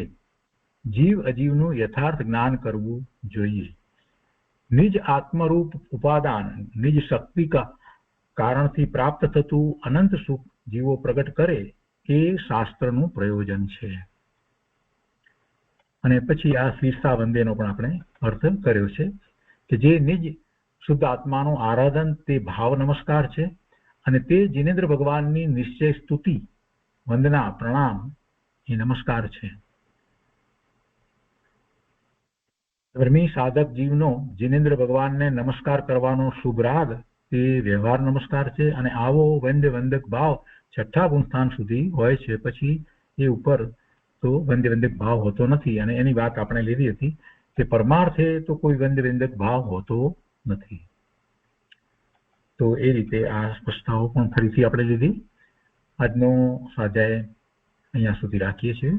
Speaker 2: જીવ અજીવનું યથાર્થ જ્ઞાન કરવું જોઈએ. નિજ આત્મરૂપ ઉપાદાન, નિજ શક્તિ કારણથી પ્રાપ્ત થતું અનંત સુખ જીવો પ્રગટ કરે એ શાસ્ત્રનું પ્રયોજન છે. અને પછી આ શ્રીસ્તા વંદેનો પણ આપણે અર્થ કર્યો છે કે જે નિજ શુદ્ધ આત્માનું આરાધન તે ભાવ નમસ્કાર છે, અને તે જિનેન્દ્ર ભગવાનની નિશ્ચય સ્તુતિ, વંદના, પ્રણામ એ નમસ્કાર છે. ધર્મી સાધક જીવનો જિનેન્દ્ર ભગવાનને નમસ્કાર કરવાનો શુભ રાગ તે વ્યવહાર નમસ્કાર છે. અને આવો વંદક ભાવ 6ઠ્ઠા ગુણસ્થાન સુધી હોય છે, પછી એ ઉપર તો વંદક ભાવ હોતો નથી. અને એની વાત આપણે લીધી હતી કે પરમાર્થે તો કોઈ વંદક ભાવ હોતો નથી. તો એ રીતે આ સ્પષ્ટતાઓ પણ ફરીથી આપણે લીધી. આજનો સ્વાધ્યાય અહીંયા સુધી રાખીએ છીએ.